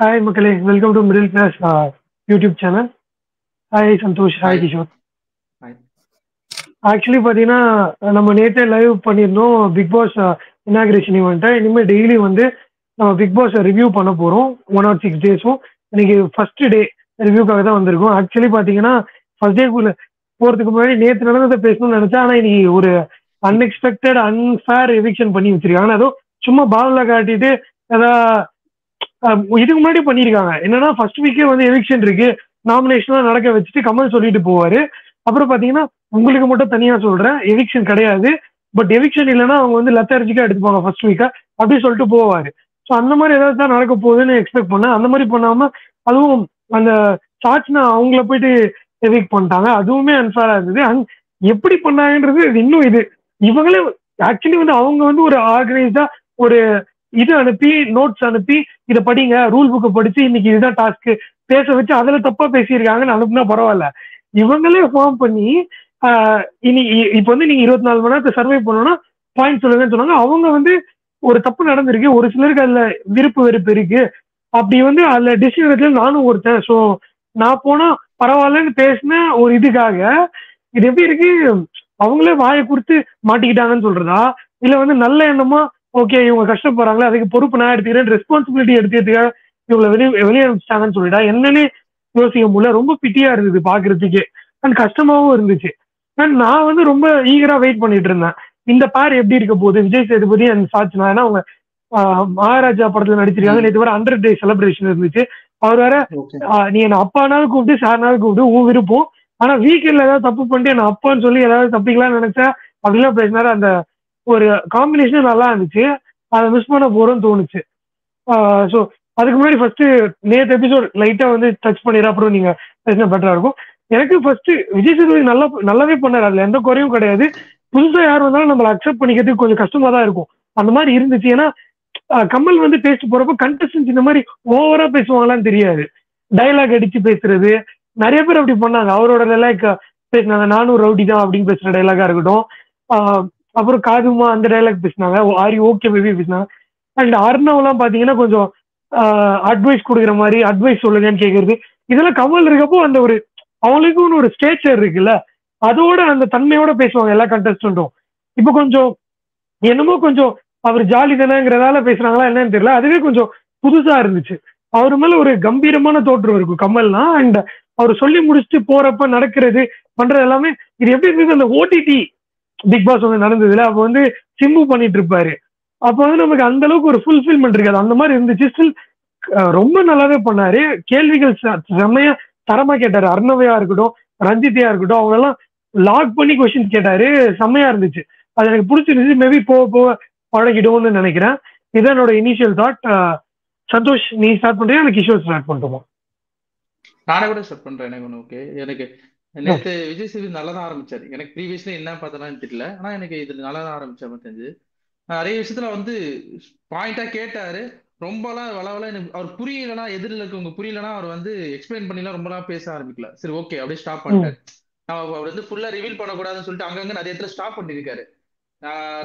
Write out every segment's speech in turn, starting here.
Hi, Makale. Welcome to Middle Class YouTube channel. Hi, Santosh. Hi, hi Kishore. Hi actually பார்த்தீங்கன்னா நம்ம நேற்றே live பண்ணியிருந்தோம் big pass inauguration ஈவெண்ட்டை. இனிமேல் daily வந்து நம்ம பிக் பாஸை ரிவ்யூ பண்ண போகிறோம் 106 டேஸும். இன்னைக்கு ஃபர்ஸ்ட் டே ரிவ்யூக்காக தான் வந்திருக்கோம். ஆக்சுவலி பார்த்தீங்கன்னா ஃபர்ஸ்ட் டேக்குள்ள போகிறதுக்கு முன்னாடி நேற்று நடந்ததை பேசணும்னு நினச்சேன். ஆனால் இன்னைக்கு ஒரு அன்எக்ஸ்பெக்டட் அன்ஃபேர் எவிக்ஷன் பண்ணி வச்சிருக்காங்க. அதுவும் சும்மா பாலில் காட்டிட்டு ஏதாவது இதுக்கு முன்னாடி பண்ணியிருக்காங்க. என்னன்னா ஃபர்ஸ்ட் வீக்கே வந்து எவிக்ஷன் இருக்கு, நாமினேஷன்லாம் நடக்க வச்சுட்டு கமல் சொல்லிட்டு போவாரு. அப்புறம் பாத்தீங்கன்னா உங்களுக்கு மட்டும் தனியா சொல்றேன், எவிக்ஷன் கிடையாது, பட் எவிக்ஷன் இல்லைன்னா அவங்க வந்து லெத்தர்ஜிக்கா எடுத்துப்பாங்க ஃபர்ஸ்ட் வீக்கா அப்படி சொல்லிட்டு போவாரு. ஸோ அந்த மாதிரி ஏதாவது தான் நடக்க போகுதுன்னு எக்ஸ்பெக்ட் பண்ணேன். அந்த மாதிரி பண்ணாம அதுவும் அந்த சாட்ஸ்னா அவங்கள போயிட்டு எவிக் பண்ணிட்டாங்க. அதுவுமே அன்ஃபேரா இருந்தது. எப்படி பண்ணாங்கன்றது இன்னும் இது இவங்களே ஆக்சுவலி வந்து அவங்க வந்து ஒரு ஆர்கனைஸ்டா ஒரு இது அனுப்பி நோட்ஸ் அனுப்பி இதை படிங்க, ரூல் புக்கை படிச்சு இன்னைக்கு இதுதான் டாஸ்க்கு பேச வச்சு அதுல தப்பா பேசியிருக்காங்கன்னு அனுப்புனா பரவாயில்ல. இவங்களே ஃபார்ம் பண்ணி இனி இப்போ வந்து நீங்க 24 மணி நேரத்தை சர்வை பண்ணணும்னா பாயிண்ட் சொல்லுங்கன்னு சொன்னாங்க. அவங்க வந்து ஒரு தப்பு நடந்திருக்கு, ஒரு சிலருக்கு அதுல விருப்பு வெறுப்பு இருக்கு, அப்படி வந்து அதுல டிசிஷன் எடுத்துல நானும் ஒருத்தன், ஸோ நான் போனா பரவாயில்லன்னு பேசின ஒரு இதுக்காக இது எப்படி இருக்கு, அவங்களே வாயை கொடுத்து மாட்டிக்கிட்டாங்கன்னு சொல்றதா, இல்ல வந்து நல்ல எண்ணமா ஓகே இவங்க கஷ்டப்படுறாங்களே அதுக்கு பொறுப்பு நான் எடுத்துக்கிறேன் ரெஸ்பான்சிபிலிட்டி எடுத்துக்கிறதுக்காக இவங்களை வெளியே அனுப்பிச்சிட்டாங்கன்னு சொல்லிட்டா என்னன்னு யோசிக்க முடியல. ரொம்ப பிட்டியா இருந்தது பாக்குறதுக்கே அண்ட் கஷ்டமாவும் இருந்துச்சு. அண்ட் நான் வந்து ரொம்ப ஈகரா வெயிட் பண்ணிட்டு இருந்தேன் இந்த பேர் எப்படி இருக்க போகுது, விஜய் சேதுபதி அண்ட் சாட்சினா. ஏன்னா அவங்க மகாராஜா படத்துல நடிச்சிருக்காங்க. நேற்று வர 100 டே செலிப்ரேஷன் இருந்துச்சு. அவர் வேற ஓகே நீ என்ன அப்பானாலும் கூப்பிட்டு சார்னாலும் கூப்பிட்டு உன் விருப்பம், ஆனா வீக்கெண்ட்ல ஏதாவது தப்பு பண்ணிட்டு என்ன அப்பான்னு சொல்லி ஏதாவது தப்பிக்கலாம்னு நினைச்சா அப்படிலாம் பேசினாரு. அந்த ஒரு காம்பினேஷன் நல்லா இருந்துச்சு. அதை மிஸ் பண்ண போறோம்னு தோணுச்சு. ஸோ அதுக்கு முன்னாடி ஃபர்ஸ்ட் நேற்று எபிசோட் லைட்டா வந்து டச் பண்ணிடுற அப்புறம் நீங்க பேசினா பெட்டரா இருக்கும். எனக்கு ஃபர்ஸ்ட் விஜய் சேதுபதி நல்லாவே பண்ணாரு, அதுல எந்த குறையும் கிடையாது. புதுசா யார் வந்தாலும் நம்மளை அக்செப்ட் பண்ணிக்கிறதுக்கு கொஞ்சம் கஷ்டமா தான் இருக்கும். அந்த மாதிரி இருந்துச்சு. ஏன்னா கமல் வந்து பேசிட்டு போறப்போ கண்டஸ்டன்ஸ் இந்த மாதிரி ஓவரா பேசுவாங்களான்னு தெரியாது, டைலாக் அடிச்சு பேசுறது நிறைய பேர் அப்படி பண்ணாங்க. அவரோட டைலாக் பேசினாங்க, நானும் ரவுடி தான் அப்படின்னு பேசுற டைலாகா இருக்கட்டும். அப்புறம் காதுமா அந்த டைலாக் பேசினாங்க, ஆரி ஓகே பேபி பேசினாங்க. அண்ட் அர்ணவெல்லாம் பாத்தீங்கன்னா கொஞ்சம் அட்வைஸ் கொடுக்குற மாதிரி அட்வைஸ் சொல்லுங்கன்னு கேட்கறது, இதெல்லாம் கமல் இருக்கப்போ அந்த ஒரு அவங்களுக்கும் ஒரு ஸ்டேச்சர் இருக்குல்ல, அதோட அந்த தன்மையோட பேசுவாங்க எல்லா கண்டஸ்டன்ட்டும். இப்போ கொஞ்சம் என்னமோ கொஞ்சம் அவர் ஜாலி தானேங்கிறதால பேசுறாங்களா என்னன்னு தெரியல, அதுவே கொஞ்சம் புதுசா இருந்துச்சு. அவர் மேல ஒரு கம்பீரமான தோற்றம் இருக்கும் கமல்னா. அண்ட் அவர் சொல்லி முடிச்சுட்டு போறப்ப நடக்கிறது பண்றது எல்லாமே இது எப்படி இருந்தது, அந்த ஓடிடி பிக் பாஸ் வந்து நடந்ததுல அப்ப வந்து சிம்பு பண்ணிட்டு இருப்பாரு, அப்ப வந்து நமக்கு அந்த அளவுக்கு ஒரு ஃபுல்ஃபில்மெண்ட் இருக்காது. அந்த மாதிரி இருந்துச்சு. ஸ்டில் ரொம்ப நல்லாவே பண்ணாரு. கேள்விகள் செம்மையா தரமா கேட்டாரு. அர்ணவையா இருக்கட்டும், ரஞ்சித்தியா இருக்கட்டும், அவங்க எல்லாம் லாக் பண்ணி கொஸ்டின் கேட்டாரு. செம்மையா இருந்துச்சு. அது எனக்கு பிடிச்சிருந்துச்சு. மேபி போக போக பழகிடும்னு நினைக்கிறேன். இதான் என்னோட இனிஷியல் தாட். சந்தோஷ் நீ ஸ்டார்ட் பண்றியா இல்லை கிஷோர் ஸ்டார்ட் பண்ணட்டுமா? நானே கூட ஸ்டார்ட் பண்றேன். எனக்கு ஒன்று ஓகே. எனக்கு நேற்று விஜய் சேதுபதி நல்லா தான் ஆரம்பிச்சாரு. எனக்கு ப்ரீவியஸ்ல என்ன பார்த்தலான்னு தெரியல, ஆனா எனக்கு இது நல்லா தான் ஆரம்பிச்சா மாதிரி தெரிஞ்சு. நிறைய விஷயத்துல வந்து பாயிண்டா கேட்டாரு. ரொம்பலாம் வளவல எனக்கு அவர் புரியலனா, எதிரில் இருக்கவங்க புரியலனா அவர் வந்து எக்ஸ்பிளைன் பண்ணிலாம் ரொம்பலாம் பேச ஆரம்பிக்கல. சரி ஓகே அப்படியே ஸ்டாப் பண்ணிட்டாரு. அவர் வந்து ஃபுல்லா ரிவீல் பண்ணக்கூடாதுன்னு சொல்லிட்டு அங்கங்க நிறைய இடத்துல ஸ்டாப் பண்ணிருக்காரு.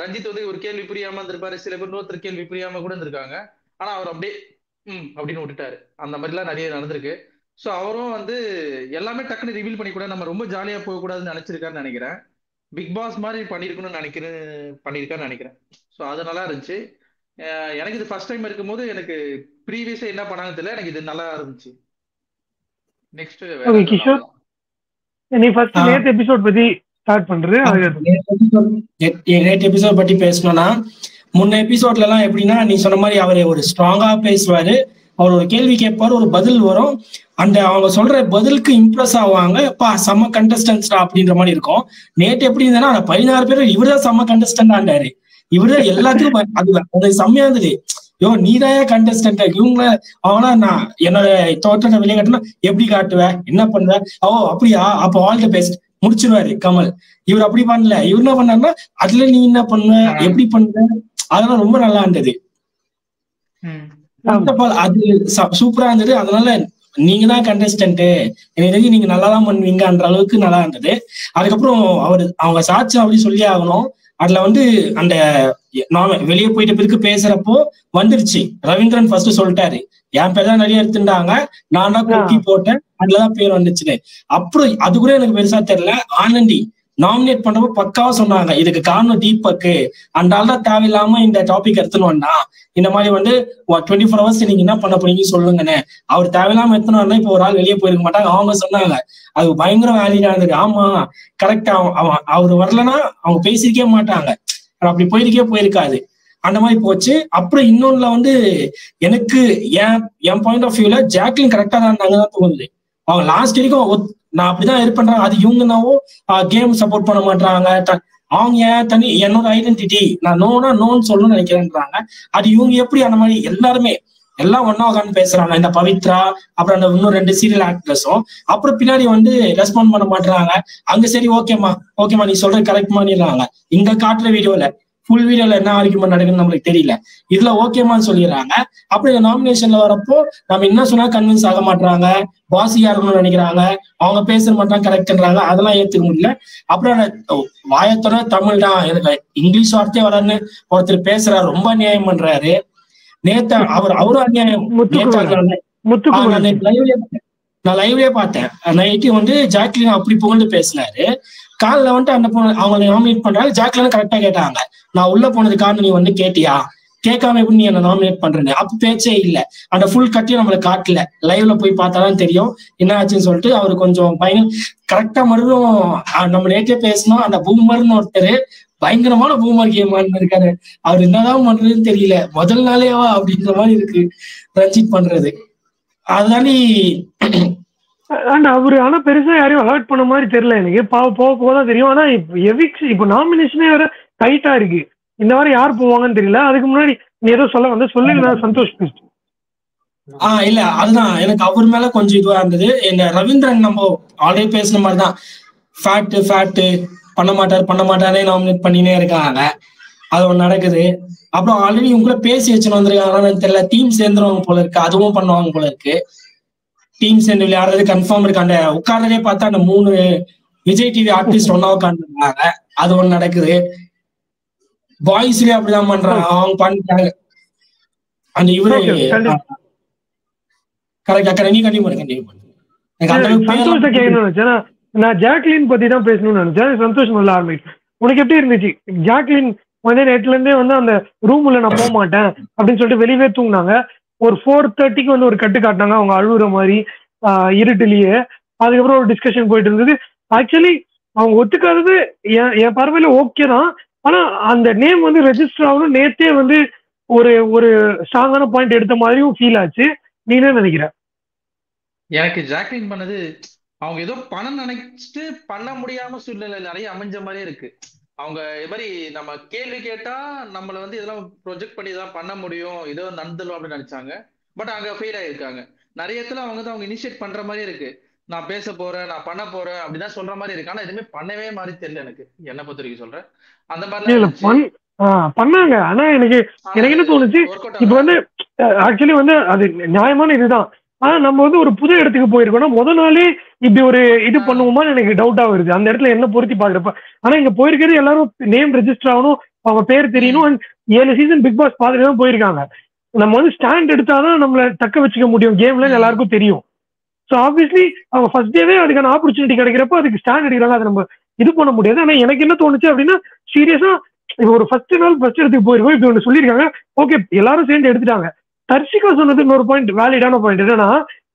ரஞ்சித் வந்து ஒரு கேள்வி புரியாம இருந்திருப்பாரு, சில பேர் இன்னொருத்தர் கேள்வி புரியாம கூட இருந்திருக்காங்க. ஆனா அவர் அப்படியே அப்படின்னு விட்டுட்டாரு. அந்த மாதிரிலாம் நிறைய நடந்திருக்கு. ஸோ அவரும் வந்து எல்லாமே டக்குன்னு ரிவீல் பண்ணிக்கூடாது, நம்ம ரொம்ப ஜாலியா போகக்கூடாதுன்னு நினைச்சிருக்காருன்னு நினைக்கிறேன். பிக் பாஸ் மாதிரி பண்ணிருக்கணும்னு பண்ணியிருக்காருன்னு நினைக்கிறேன். ஸோ அது நல்லா இருந்துச்சு. எனக்கு இது ஃபர்ஸ்ட் டைம் இருக்கும்போது எனக்கு ப்ரீவியஸா என்ன பண்ணாங்கன்னு தெரியல, எனக்கு இது நல்லா இருந்துச்சு. நெக்ஸ்ட் வேற கிஷோர் நீ ஃபர்ஸ்ட் நேத்து எபிசோட் பத்தி ஸ்டார்ட் பண்றது. நேற்று எபிசோட் பத்தி பேசணும்னா, முன்ன எபிசோட்ல எல்லாம் எப்படின்னா நீ சொன்ன மாதிரி அவர் ஒரு ஸ்ட்ராங்கா பேசுவாரு, அவர் ஒரு கேள்வி கேட்பாரு, ஒரு பதில் வரும், அந்த அவங்க சொல்ற பதிலுக்கு இம்ப்ரெஸ் ஆவாங்க, பா செம்ம கண்டஸ்டன்ஸ்டா அப்படின்ற மாதிரி இருக்கும். நேற்று எப்படி இருந்ததுன்னா 16 பேர் இவர்தான் செம்ம கண்டஸ்டன்ட் ஆண்டாரு, இவருதான் எல்லாத்துக்கும் அது செம்மையா இருந்தது. யோ நீதான் கண்டஸ்டன்ட், இவங்க அவனா நான் என்னோட தோற்றத்தை வெளியே காட்டுனா எப்படி காட்டுவேன், என்ன பண்ணுவேன், ஓ அப்படியா அப்ப ஆல் தி பெஸ்ட் முடிச்சிருவாரு கமல். இவர் அப்படி பண்ணல. இவர் என்ன பண்ணாருன்னா அதுல நீ என்ன பண்ணுவ, எப்படி பண்ணுவ, அதெல்லாம் ரொம்ப நல்லா இருந்தது. அது சூப்பரா இருந்தது. அதனால நீங்க தான் கண்டஸ்டன்ட், எனக்கு தெரிஞ்சு நீங்க நல்லா தான் பண்ணுவீங்கன்ற அளவுக்கு நல்லா இருந்தது. அதுக்கப்புறம் அவங்க சாட்சி அப்படி சொல்லி ஆகணும், அதுல வந்து அந்த நாம வெளியே போயிட்ட பிறகு பேசுறப்போ வந்துருச்சு. ரவீந்திரன் ஃபர்ஸ்ட் சொல்லிட்டாரு, என் பேர் தான் நிறைய எடுத்துட்டாங்க, நான் தான் கொக்கி போட்டேன், அதுலதான் பேர் வந்துச்சுன்னு. அப்புறம் அது கூட எனக்கு பெருசா தெரியல. ஆனந்தி நாமினேட் பண்றப்போ பக்காவா சொன்னாங்க, இதுக்கு காரணம் தீபக்கு, அந்த ஆள் தான் தேவையில்லாம இந்த டாபிக் எடுத்துன்னு வந்தா, இந்த மாதிரி வந்து 24 hours நீங்க என்ன பண்ண போறீங்க சொல்லுங்கன்னு. அவர் தேவையில்லாம எடுத்துன்னு வந்தா இப்போ ஒரு ஆள் வெளியே போயிருக்க மாட்டாங்க. அவங்க சொன்னாங்க, அது பயங்கர வேலிடா இருந்தது. ஆமா கரெக்டா, அவர் வரலன்னா அவங்க பேசிருக்கே மாட்டாங்க, அப்படி போயிருக்காது. அந்த மாதிரி போச்சு. அப்புறம் இன்னொன்னுல வந்து எனக்கு என் பாயிண்ட் ஆஃப் வியூல ஜாக்லின் கரெக்டா தான் இருந்தாங்கதான் தோணுது. அவங்க லாஸ்ட் வரைக்கும் நான் அப்படிதான் இருப்பேன்றாங்க. அது இவங்கனாவோ கேம் சப்போர்ட் பண்ண மாட்டாங்க, அவங்க தனி என்னோட ஐடென்டிட்டி நான் நோன்னு சொல்லணும்னு நினைக்கிறேன்றாங்க. அது இவங்க எப்படி அந்த மாதிரி எல்லாருமே எல்லாம் ஒன்னா உட்காந்து பேசுறாங்க. இந்த பவித்ரா அப்புறம் அந்த இன்னும் 2 சீரியல் ஆக்ட்ரஸும் அப்புறம் பின்னாடி வந்து ரெஸ்பாண்ட் பண்ண மாட்டாங்க. அங்க சரி ஓகேமா நீ சொல்றது கரெக்ட் பண்ணிடுறாங்க. இங்க காட்டுற வீடியோல ஃபுல் வீடியோல என்ன ஆர்குமெண்ட் நடக்குன்னு நம்மளுக்கு தெரியல, இதுல ஓகேமான்னு சொல்லிடுறாங்க. அப்படி இந்த நாமினேஷன்ல வரப்போ நம்ம என்ன சொன்னா கன்வின்ஸ் ஆக மாட்டாங்க, பாசியா இருக்கணும்னு நினைக்கிறாங்க, அவங்க பேச மாட்டாங்க கரெக்ட்ன்றாங்க, அதெல்லாம் ஏத்துக்க முடியல. அப்புறம் வாயத்தோட தமிழ் தான் எனக்கு இங்கிலீஷ் வார்த்தையே வரான்னு ஒருத்தர் பேசுறாரு, ரொம்ப அநியாயம் பண்றாரு. நேத்தா அவரும் அநியாயம். நான் லைவ்லயே பார்த்தேன், நைட்டு வந்து ஜாக்லின் அப்படி புகழ்ந்து பேசினாரு. காலில் வந்துட்டு அந்த பொண்ணு அவங்களை நாமினேட் பண்றாங்க, ஜாக்லின் கரெக்டா கேட்டாங்க, நான் உள்ள போனது காரணம் நீ வந்து கேட்டியா, கேட்காம எப்படி நீ என்ன நாமினேட் பண்றேன்னு. அப்ப பேச்சே இல்லை, அந்த ஃபுல் கட்டையும் நம்மளுக்கு காட்டல, லைவ்ல போய் பார்த்தாதான் தெரியும் என்ன ஆச்சுன்னு சொல்லிட்டு. அவரு கொஞ்சம் கரெக்டா மறுபடியும் நம்ம நேற்றே பேசணும், அந்த பூமர்னு ஒருத்தர் பயங்கரமான பூமர் கேம் இருக்காரு, அவர் என்னதான் பண்றதுன்னு தெரியல, முதல் நாளேவா அப்படின்ற மாதிரி இருக்கு ரஞ்சித் பண்றது. அதுதானே அவரு ஆனா பெருசா யாரையும் அலர்ட் பண்ண மாதிரி தெரியல எனக்கு, போகதான் தெரியும். ஆனா இப்போ நாமினேஷனே வேற டைட்டா இருக்கு, இந்த வாரம் யார் போவாங்கன்னு தெரியல. அதுக்கு முன்னாடி நீ ஏதோ சொல்லுங்க சந்தோஷ். இல்ல அதுதான் எனக்கு அவர் மேல கொஞ்சம் இதுவா இருந்தது. இந்த ரவீந்திரன் நம்ம ஆல்ரெடி பேசுன மாதிரிதான் ஃபேட்டு பண்ண மாட்டாரே நாமினேட் பண்ணினே இருக்காங்க, அது ஒண்ணு நடக்குது. அப்புறம் ஆல்ரெடி இவங்க கூட பேசி வச்சுன்னு வந்திருக்காங்கன்னு தெரியல, டீம் சேர்ந்துருவாங்க போல இருக்கு, அதுவும் பண்ணுவாங்க போல இருக்கு. டீம் சேர்ந்து விளையாடுறது கன்ஃபார்ம் இருக்கு. அந்த உட்கார்றதே பார்த்தா அந்த 3 விஜய் டிவி ஆர்டிஸ்ட் ஒன்னா உட்காந்துருக்காங்க, அது ஒண்ணு நடக்குது. பாய்ஸ்லயே அப்படிதான் பண்றாங்க, அவங்க பண்ணிட்டாங்க. அந்த இவரு கரெக்டா நீ கண்டிப்பா நான் ஜாக்லின் பத்தி தான் பேசணும்னு நினைச்சேன். சந்தோஷம் நல்லா ஆரம்பிச்சு. உனக்கு எப்படி இருந்துச்சு ஜாக்லின் வந்து நெட்ல இருந்தே வந்து அந்த ரூம்ல நான் போக மாட்டேன் அப்படின்னு சொல்லிட்டு வெளியவே தூங்கினாங்க. ஒரு 4:30 வந்து ஒரு கட்டு காட்டினாங்க, அவங்க அழுகுற மாதிரி இருட்டுலயே. அதுக்கப்புறம் ஒரு டிஸ்கஷன் போயிட்டு இருந்தது. ஆக்சுவலி அவங்க ஒத்துக்காதது என் பார்வையில ஓகே தான். ஆனா அந்த நேம் வந்து ரெஜிஸ்டர் ஆகணும் நேத்தே வந்து ஒரு ஸ்ட்ராங்கான பாயிண்ட் எடுத்த மாதிரியும் ஃபீல் ஆச்சு. நீ என்ன நினைக்கிற? எனக்கு ஜாக்லின் பண்ணது அவங்க ஏதோ பணம் நினைச்சிட்டு பண்ண முடியாம சூழ்நிலை நிறைய அமைஞ்ச மாதிரியே இருக்கு. அவங்க இது மாதிரி நம்ம கேள்வி கேட்டா நம்மள வந்து இதெல்லாம் ப்ரொஜெக்ட் பண்ணி தான் பண்ண முடியும், ஏதோ நடந்துடும் அப்படின்னு நினைச்சாங்க. பட் அங்க ஃபெயில் ஆயிருக்காங்க. நிறைய இடத்துல அவங்க வந்து அவங்க இனிஷியேட் பண்ற மாதிரி இருக்கு, நான் பேச போறேன் நான் பண்ண போறேன் அப்படிதான் சொல்ற மாதிரி இருக்கு. ஆனா எதுவுமே பண்ணவே மாதிரி தெரியல எனக்கு, என்ன பொறுத்த வரைக்கும் சொல்றேன். அந்த மாதிரி பண்ணாங்க. ஆனா எனக்கு என்ன தோணுச்சு, இப்ப வந்து ஆக்சுவலி வந்து அது நியாயமான இதுதான். ஆனா நம்ம வந்து ஒரு புது இடத்துக்கு போயிருக்கோம்னா முத நாளே இப்படி ஒரு இது பண்ணுவோமான்னு எனக்கு டவுட்டா வருது அந்த இடத்துல என்ன பொருத்தி பாக்குறப்ப. ஆனா இங்க போயிருக்கிறது எல்லாரும் நேம் ரெஜிஸ்டர் ஆகணும், அவங்க பேர் தெரியணும். அண்ட் 7 சீசன் பிக் பாஸ் பார்த்துட்டு தான் போயிருக்காங்க. நம்ம வந்து ஸ்டாண்ட் எடுத்தாதான் நம்மள தக்க வச்சுக்க முடியும் கேம்ல, எல்லாருக்கும் தெரியும். ஸோ ஆப்வியஸ்லி அவங்க ஃபர்ஸ்ட் டேவே அதுக்கான ஆப்பர்ச்சுனிட்டி கிடைக்கிறப்ப அதுக்கு ஸ்டாண்ட் எடுக்கிறாங்க, அதை நம்ம இது பண்ண முடியாது. ஆனா எனக்கு என்ன தோணுச்சு அப்படின்னா, சீரியஸா இப்போ ஒரு ஃபர்ஸ்ட் இடத்துக்கு போயிருக்கோம், இப்படி ஒன்று சொல்லியிருக்காங்க, ஓகே எல்லாரும் சேர்ந்து எடுத்துட்டாங்க. தர்ஷிகா சொன்னது இன்னொரு பாயிண்ட், வேலிடான பாயிண்ட் என்னன்னா,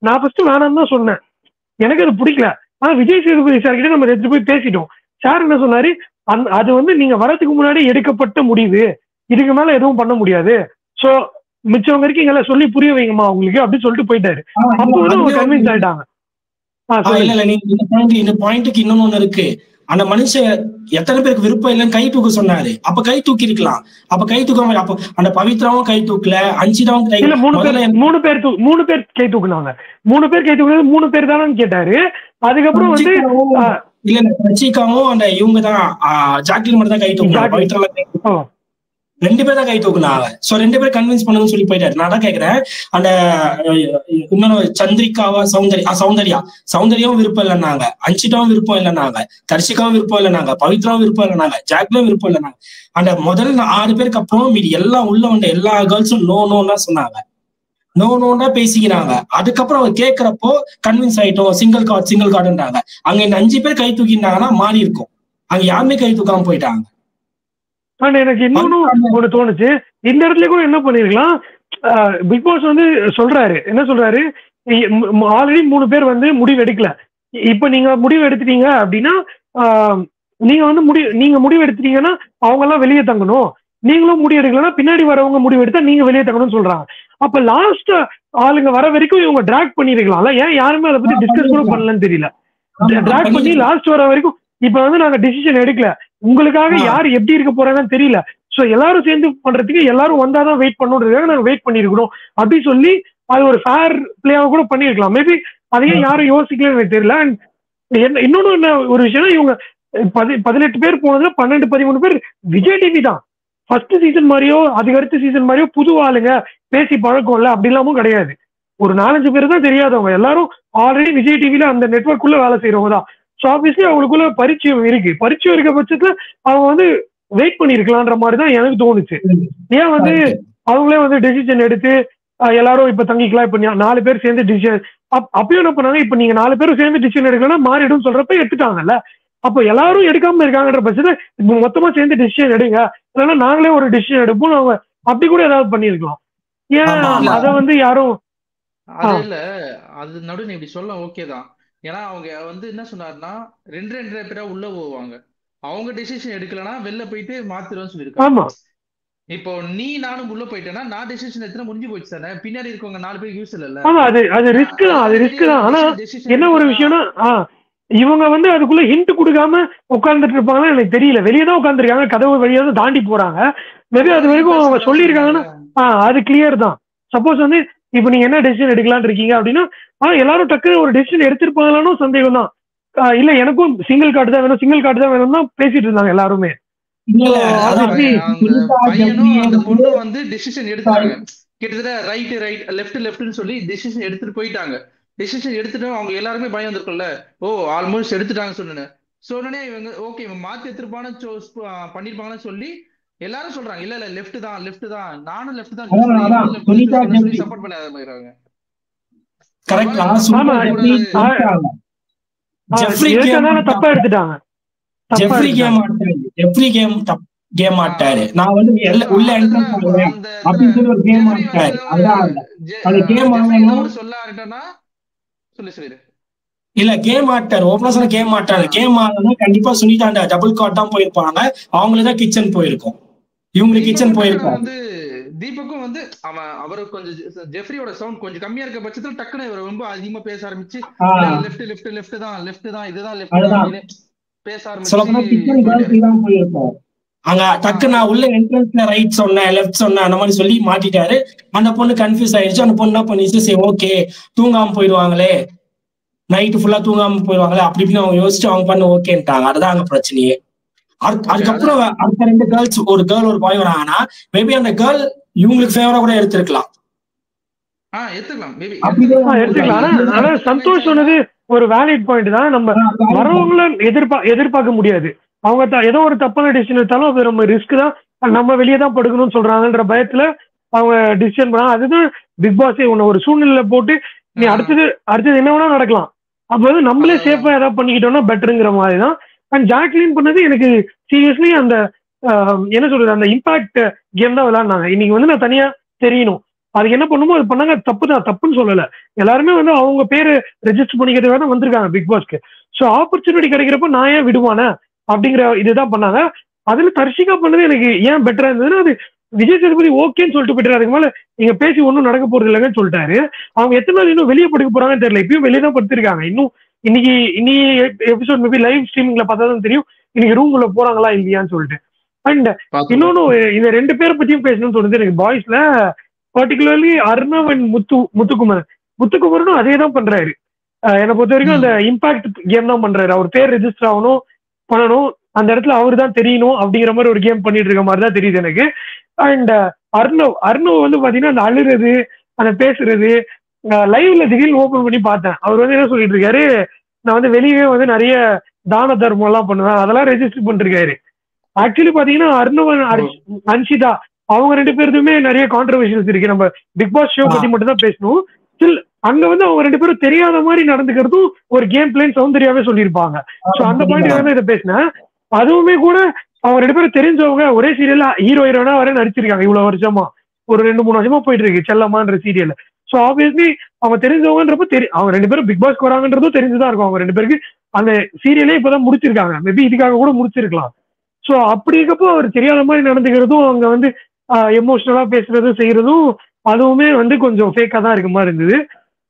நான் ஃபர்ஸ்ட் வேணாம்னு தான் சொன்னேன், எனக்கு அது பிடிக்கல. ஆனா விஜய் சேதுபதி சார் கிட்ட நம்ம எடுத்து போய் பேசிட்டோம். சார் என்ன சொன்னாரு, அது வந்து நீங்க வரதுக்கு முன்னாடி எடுக்கப்பட்ட முடிவு, இதுக்கு மேல எதுவும் பண்ண முடியாது, ஸோ மிச்சவங்க இருக்கீங்களா சொல்லி புரிய வைங்கம்மா அவங்களுக்கு அப்படின்னு சொல்லிட்டு போயிட்டாரு. அப்போ வந்து அவங்க கன்வின்ஸ் ஆயிட்டாங்க. இந்த பாயிண்ட்டுக்கு இன்னொன்னு இருக்கு, அந்த மனுஷன் எத்தனை பேருக்கு விருப்பம் இல்லைன்னு கை தூக்க சொன்னாரு, அப்ப கை தூக்கி இருக்கலாம், அப்ப கை தூக்காம அப்ப அந்த பவித்ராவும் கை தூக்கல, அஞ்சிதாவும் கை இல்ல, 3 பேர் கை தூக்குனாங்க. 3 பேர் கை தூக்குனது 3 பேர் தானு கேட்டாரு. அதுக்கப்புறம் வந்து இல்ல ரச்சிகாவும் அந்த இவங்க தான் ஜாக்லின் மட்டும் தான் கை தூக்குனாங்க, பவித்ரா 2 பேர் தான் கை தூக்குனாங்க. சோ 2 பேர் கன்வின்ஸ் பண்ணுன்னு சொல்லி போயிட்டாரு. நான் தான் கேக்குறேன், அந்த இன்னொன்னு சந்திரிகாவா சௌந்தர்யாவும் விருப்பம் இல்லைன்னாங்க, அன்ஷிதாவும் விருப்பம் இல்லைன்னாங்க, தர்ஷிகாவும் விருப்பம் இல்லைன்னாங்க, பவித்ராவும் விருப்பம் இல்லைன்னாங்க, ஜாக்லும் விருப்பம் இல்லைன்னாங்க. அந்த முதல் 6 பேருக்கு அப்புறம் மீதி எல்லாம் உள்ள வந்த எல்லா கேர்ள்ஸும் நோன்னு தான் சொன்னாங்க, நோன்னு தான் பேசிக்கிறாங்க. அதுக்கப்புறம் அவர் கேட்கிறப்போ கன்வின்ஸ் ஆயிட்டோம், சிங்கிள் கார்டுன்றாங்க. அங்க இந்த 5 பேர் கை தூக்கிட்டாங்கன்னா மாறி இருக்கும், அங்க யாருமே கை தூக்காம போயிட்டாங்க. ஆனா எனக்கு இன்னொன்னு ஒண்ணு தோணுச்சு, இந்த இடத்துல கூட என்ன பண்ணிருக்கலாம், பிக் பாஸ் வந்து சொல்றாரு, என்ன சொல்றாரு, ஆல்ரெடி 3 பேர் வந்து முடிவு எடுக்கல, இப்ப நீங்க முடிவு எடுத்துட்டீங்க அப்படின்னா நீங்க வந்து முடிவு எடுத்துட்டீங்கன்னா அவங்க எல்லாம் வெளியே தங்கணும், நீங்களும் முடிவு எடுக்கலன்னா பின்னாடி வரவங்க முடிவு எடுத்தா நீங்க வெளியே தங்கணும்னு சொல்றாங்க. அப்ப லாஸ்ட் ஆளுங்க வர வரைக்கும் இவங்க டிராக் பண்ணிருக்கலாம்ல, ஏன் யாருமே அதை பத்தி டிஸ்கஸ் கூட பண்ணலன்னு தெரியல. டிராக் பண்ணி லாஸ்ட் வர வரைக்கும் இப்ப வந்து நாங்க டிசிஷன் எடுக்கல, உங்களுக்காக யாரு எப்படி இருக்க போறாங்கன்னு தெரியல, சோ எல்லாரும் சேர்ந்து பண்றதுக்கு எல்லாரும் வந்தாதான் வெயிட் பண்ணுறதுக்காக நாங்க வெயிட் பண்ணிருக்கணும் அப்படி சொல்லி அது ஒரு ஃபேர் பிளேவா கூட பண்ணிருக்கலாம். மேபி அதையும் யாரும் யோசிக்கலன்னு எனக்கு தெரியல. இன்னொன்னு என்ன ஒரு விஷயம், இவங்க 18 பேர் போனதுல 12-13 பேர் விஜய் டிவி தான். ஃபர்ஸ்ட் சீசன் மாதிரியோ அதுக்கு அடுத்த சீசன் மாதிரியோ புது ஆளுங்க பேசி பழக்கம் இல்ல அப்படிலாமும் கிடையாது. ஒரு 4-5 பேர் தான் தெரியாதவங்க, எல்லாரும் ஆல்ரெடி விஜய் டிவில அந்த நெட்வொர்க் குள்ள வேலை செய்யறவங்க தான். ஸோ ஆப்வியஸ்லி அவங்களுக்குள்ள பரிச்சயம் இருக்க பட்சத்துல அவங்க வந்து வெயிட் பண்ணிருக்கலான்ற மாதிரி தான் எனக்கு தோணுச்சு. ஏன் வந்து அவங்களே வந்து டெசிஷன் எடுத்து எல்லாரும் இப்ப தங்கிக்கலாம், இப்ப 4 பேர் சேர்ந்து டிசிஷன் அப்பயும் என்ன பண்ணாங்க, இப்ப நீங்க 4 பேரும் சேர்ந்து டிசிஷன் எடுக்கலாம் மாறிடும் சொல்றப்ப எடுத்துட்டாங்கல்ல, அப்ப எல்லாரும் எடுக்காம இருக்காங்கன்ற பட்சத்துல இப்ப மொத்தமா சேர்ந்து டிசிஷன் எடுங்க, இல்லைன்னா நாங்களே ஒரு டிசிஷன் எடுப்போம் அவங்க அப்படி கூட ஏதாவது பண்ணிருக்கலாம். ஏன் அதை வந்து யாரும் அது இல்ல, அது நடுவு இப்படி சொல்ல ஓகேதான். ஏன்னா அவங்க வந்து என்ன சொன்னாருன்னா 2 பேரா உள்ள போவாங்க, அவங்க டெசிஷன் எடுக்கலன்னா வெளில போயிட்டு மாத்திருவோம்னு சொல்லியிருக்காங்க. இப்போ நீ நானும் உள்ள போயிட்டேன்னா நான் டெசிஷன் எடுத்தா முடிஞ்சு போயிடுச்சு தானே, பின்னாடி இருக்கவங்க 4 பேருக்கு யூஸ் இல்ல. ஆமா, அது ரிஸ்க் தான். ஆனா என்ன ஒரு விஷயம்னா இவங்க வந்து அதுக்குள்ள ஹிண்ட் கொடுக்காம உட்கார்ந்துட்டு இருப்பாங்கன்னு எனக்கு தெரியல, வெளியே தான் உட்காந்துருக்காங்க, கதவு வழியா தான் தாண்டி போறாங்க. மேபி அது வரைக்கும் அவங்க சொல்லியிருக்காங்கன்னா அது கிளியர் தான். சப்போஸ் வந்து இப்ப நீங்க என்ன டெசிஷன் எடுக்கலாம்னு இருக்கீங்க அப்படின்னா எல்லாரும் டக்குனு ஒரு டெசிஷன் எடுத்திருப்பாங்களான்னு சந்தேகம் தான். இல்ல எனக்கும் சிங்கிள் கார்டு தான் வேணும் தான் பேசிட்டு இருந்தாங்க எல்லாருமே. வந்து டெசிஷன் எடுத்தாங்க, கிட்டத்தட்ட ரைட் லெஃப்ட்னு சொல்லி டெசிஷன் எடுத்துட்டு போயிட்டாங்க. டெசிஷன் எடுத்துட்டு அவங்க எல்லாருமே பயம் வந்திருக்கும்ல, ஆல்மோஸ்ட் எடுத்துட்டாங்க சொன்னே இவங்க ஓகே இவன் மாத்தி எடுத்துருப்பான்னு பண்ணிருப்பாங்கன்னு சொல்லி எல்லாரும் சொல்றாங்க. இல்ல லெஃப்ட் தான் நானும் லெஃப்ட் தான் சப்போர்ட் பண்ண ஆரம்பிக்கிறாங்க. கேம் ஆட்டாரு. நான் வந்து உள்ள என்ட்ரன்ஸ் பண்ணுவேன் அப்படின்னு சொல்லி ஒரு கேம் ஆட்டாரு. அந்த கேம் சொல்லாருன்னா சொல்லு இல்ல கேம் ஆட்டாரு, ஓபனா சொன்ன கேம் ஆட்டாரு. கேம் ஆனா கண்டிப்பா சுனிதா டபுள் கார்ட் தான் போயிருப்பாங்க, அவங்களுதான் கிச்சன் போயிருக்கும், இவங்களுக்கு கிச்சன் போயிருக்காங்க. வந்து தீபக்கும் வந்து அவருக்கு கொஞ்சம் ஜெஃப்ரியோட சவுண்ட் கொஞ்சம் கம்மியா இருக்க பட்சத்துல டக்குனு இவர் ரொம்ப அதிகமா பேச ஆரம்பிச்சு லெஃப்ட் தான் இதுதான் லெஃப்ட் பேச ஆரம்பிச்சு அங்க டக்கு நான் உள்ள என்ட்ரன்ஸ்ல ரைட் சொன்னேன் லெஃப்ட் சொன்னேன் அந்த மாதிரி சொல்லி மாட்டிட்டாரு. அந்த பொண்ணு கன்ஃபியூஸ் ஆயிடுச்சு. அந்த பொண்ணு என்ன பண்ணிச்சு, சரி ஓகே தூங்காம போயிடுவாங்களே, நைட்டு ஃபுல்லா தூங்காம போயிடுவாங்களே அப்படின்னு அவங்க யோசிச்சு அவங்க பண்ண ஓகேன்ட்டாங்க. அதுதான் அங்க பிரச்சனையே. அதுக்கப்புறம் அடுத்த 2 கேர்ள்ஸ், ஒரு கேர்ள் ஒரு பாய் வராங்கன்னா மேபி அந்த கேர்ள் இவங்களுக்கு ஃபேவரா கூட எடுத்திருக்கலாம். ஆனா சந்தோஷ் சொன்னது ஒரு வேலிட் பாயிண்ட் தான். நம்ம வரவங்கள எதிர்பார்க்க முடியாது, அவங்க ஏதோ ஒரு தப்பான டிசிஷன் எடுத்தாலும் அது நம்ம ரிஸ்க் தான், நம்ம வெளியே தான் படுக்கணும்னு சொல்றாங்கன்ற பயத்துல அவங்க டிசிஷன் பண்ணா. அதுதான் பிக் பாஸே உன்னை ஒரு சூழ்நிலை போட்டு நீ அடுத்தது என்ன வேணா நடக்கலாம், அப்ப வந்து நம்மளே சேஃபா ஏதாவது பண்ணிக்கிட்டோம்னா பெட்டருங்கிற மாதிரி தான். அண்ட் ஜாக்லின் பண்ணது எனக்கு சீரியஸ்லி அந்த என்ன சொல்றது, அந்த இம்பாக்ட் கேம் தான் விளையாடுனாங்க. இன்னைக்கு வந்து நான் தனியா தெரியணும், அதுக்கு என்ன பண்ணுமோ அது பண்ணாங்க, தப்புன்னு சொல்லல. எல்லாருமே வந்து அவங்க பேரு ரெஜிஸ்டர் பண்ணிக்கிறதுக்காக தான் வந்திருக்காங்க பிக் பாஸ்க்கு. ஸோ ஆப்பர்ச்சுனிட்டி கிடைக்கிறப்ப நான் ஏன் விடுவானே அப்படிங்கிற இதுதான் பண்ணாங்க. அதுல தர்ஷிகா பண்ணது எனக்கு ஏன் பெட்டரா இருந்ததுன்னா, அது விஜய் சேதுபதி ஓகேன்னு சொல்லிட்டு போயிட்டாரு, அதுக்கு மேல நீங்க பேசி ஒன்றும் நடக்க போறது இல்லைன்னு சொல்லிட்டாரு. அவங்க எத்தனை நாள் இன்னும் வெளியே படுக்க போறாங்கன்னு தெரியல, இப்பயும் வெளியே தான் படுத்திருக்காங்க. இன்னும் இன்னைக்கு எபிசோட் மேபி லைவ் ஸ்ட்ரீமிங்ல பார்த்தா தான் தெரியும் இன்னைக்கு ரூம் உள்ள போறாங்களா இல்லையான்னு சொல்லிட்டு. அண்ட் இன்னொன்னு இந்த 2 பேரை பத்தியும் பேசணும்னு தோணுது எனக்கு. பாய்ஸ்ல பர்டிகுலர்லி அர்ணவ் அண்ட் முத்துக்குமரனும் அதே தான் பண்றாரு. என்னை பொறுத்த வரைக்கும் அந்த இம்பாக்ட் கேம் தான் பண்றாரு. அவர் பேர் ரெஜிஸ்டர் ஆகணும் பண்ணணும், அந்த இடத்துல அவரு தான் தெரியணும் அப்படிங்கிற மாதிரி ஒரு கேம் பண்ணிட்டு இருக்க மாதிரி தான் தெரியுது எனக்கு. அண்ட் அர்ணவ் வந்து பாத்தீங்கன்னா அந்த அழுறது, அந்த பேசுறது, லைவ்ல திடீர்னு ஓபன் பண்ணி பார்த்தேன். அவர் வந்து என்ன சொல்லிட்டு இருக்காரு, நான் வந்து வெளியே வந்து நிறைய தான தர்மம் எல்லாம் பண்ணுவேன், அதெல்லாம் ரெஜிஸ்டர் பண்ணிருக்காரு. ஆக்சுவலி பாத்தீங்கன்னா அர்ணவன் அன்ஷிதா அவங்க 2 பேருக்குமே நிறைய கான்ட்ரவர்ஷியல்ஸ் இருக்கு. நம்ம பிக் பாஸ் ஷோ பத்தி மட்டும் தான் பேசணும். ஸ்டில் அங்க வந்து அவங்க 2 பேரும் தெரியாத மாதிரி நடந்துக்கிறதும் ஒரு கேம் பிளேன் சௌந்தர்யாவே சொல்லியிருப்பாங்க. ஸோ அந்த பாயிண்ட் தான் இதை பேசினேன். அதுவுமே கூட அவங்க 2 பேரும் தெரிஞ்சவங்க ஒரே சீரியல்ல ஹீரோ ஹீரோனா வர நடிச்சிருக்காங்க இவ்வளவு வருஷமா, ஒரு 2-3 வருஷமா போயிட்டு இருக்கு செல்லம்மான்ற சீரியல். ஸோ ஆப்வியஸ்லி அவங்க தெரிஞ்சவங்கன்றப்ப அவங்க 2 பேரும் பிக் பாஸ்க்கு வராங்கன்றதும் தெரிஞ்சுதான் இருக்கும். அவங்க 2 பேருக்கு அந்த சீரியலே இப்பதான் முடிச்சிருக்காங்க, மேபி இதுக்காக கூட முடிச்சிருக்கலாம். ஸோ அப்படி இருக்கப்போ அவர் தெரியாத மாதிரி நடந்துக்கிறதும், அவங்க வந்து எமோஷனலா பேசுறதும் செய்யறதும் அதுவுமே வந்து கொஞ்சம் ஃபேக்கா தான் இருக்க மாதிரி இருந்தது.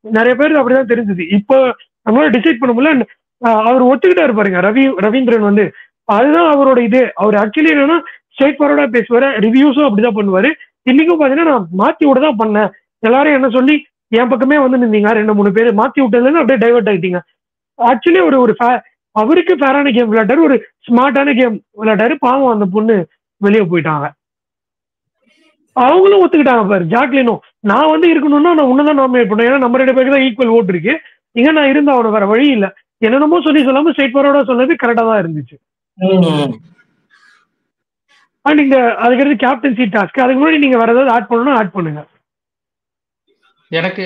நிறைய பேருக்கு அப்படிதான் தெரிஞ்சது. இப்போ நம்மளால டிசைட் பண்ண முடியல. அவர் ஒத்துக்கிட்டாரு பாருங்க ரவீந்திரன் வந்து, அதுதான் அவரோட இது. அவர் ஆக்சுவலி என்னன்னா ஸ்ட்ரைட் ஃபார்வர்டா பேசுவாரு, ரிவ்யூஸும் அப்படிதான் பண்ணுவாரு. இன்னைக்கும் பாத்தீங்கன்னா நான் மாத்தி விட தான் பண்ணேன், எல்லாரும் என்ன சொல்லி என் பக்கமே வந்து நின்றீங்க 2-3 பேர் மாத்தி விட்டதுல அப்படியே டைவர்ட் ஆயிட்டீங்க. ஆக்சுவலி ஒரு அவருக்கு ஃபேரான கேம் விளையாட்டாரு, ஒரு ஸ்மார்ட்டான கேம் விளையாட்டாரு. பாவம் அந்த பொண்ணு வெளியே போயிட்டாங்க. அவங்களும் ஒத்துக்கிட்டாங்க பாரு ஜாக்லினும், நான் வந்து இருக்கணும்னா நான் உன்னதான் நாமினேட் பண்ணேன், ஏன்னா நம்ம 2 பேருக்கு தான் ஈக்குவல் ஓட்டு இருக்கு, இங்க நான் இருந்தா அவனை வேற வழி இல்லை, என்னென்னமோ சொல்லி சொல்லாம ஸ்ட்ரைட் ஃபார்வர்டா சொன்னது கரெக்டா தான் இருந்துச்சு. அண்ட் இங்க அதுக்கடுத்து கேப்டன்சி டாஸ்க், அதுக்கு முன்னாடி நீங்க வேற ஏதாவது ஆட் பண்ணணும்னா ஆட் பண்ணுங்க. எனக்கு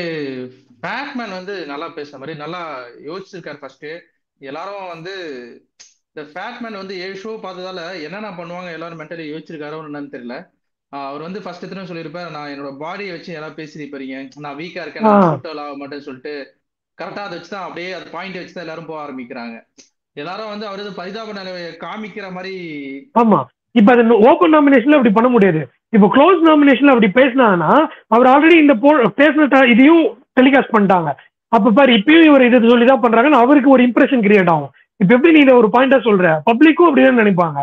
பேட்மேன் வந்து நல்லா பேசுற மாதிரி நல்லா யோசிச்சிருக்காரு. ஃபர்ஸ்ட் எல்லாரும் வந்து இந்த பேட்மேன் வந்து 7 ஷோ பார்த்ததால என்னென்ன பண்ணுவாங்க எல்லாரும் மென்டலி யோசிச்சிருக்காரோ என்னன்னு தெரியல. அவர் வந்து ஃபர்ஸ்ட் எத்தனை சொல்லியிருப்பாரு, நான் என்னோட பாடியை வச்சு எல்லாம் பேசிருப்பீங்க, நான் வீக்கா இருக்கேன், நான் ஷூட் அவுட் ஆக மாட்டேன்னு சொல்லிட்டு கரெக்டா அதை வச்சுதான் அப்படியே அது பாயிண்ட் வச்சுதான் எல்லாரும் போக ஆரம்பிக்கிறாங்க. எல்லாரும் வந்து அவரது பரிதாப நிலையை காமிக்கிற மாதிரி. ஆமா, இப்ப அது ஓபன் நாமினேஷன்ல அப்படி பண்ண முடியாது. இப்போ க்ளோஸ் நாமினேஷன்ல அப்படி பேசினாங்கன்னா அவர் ஆல்ரெடி இந்த பேசின இதையும் டெலிகாஸ்ட் பண்ணிட்டாங்க. அப்ப பாரு இப்பயும் இவர் இதை சொல்லிதான் பண்றாங்கன்னு அவருக்கு ஒரு இம்ப்ரெஷன் கிரியேட் ஆகும். இப்ப எப்படி நீ இதை ஒரு பாயிண்டா சொல்ற, பப்ளிக்கும் அப்படிதான் நினைப்பாங்க.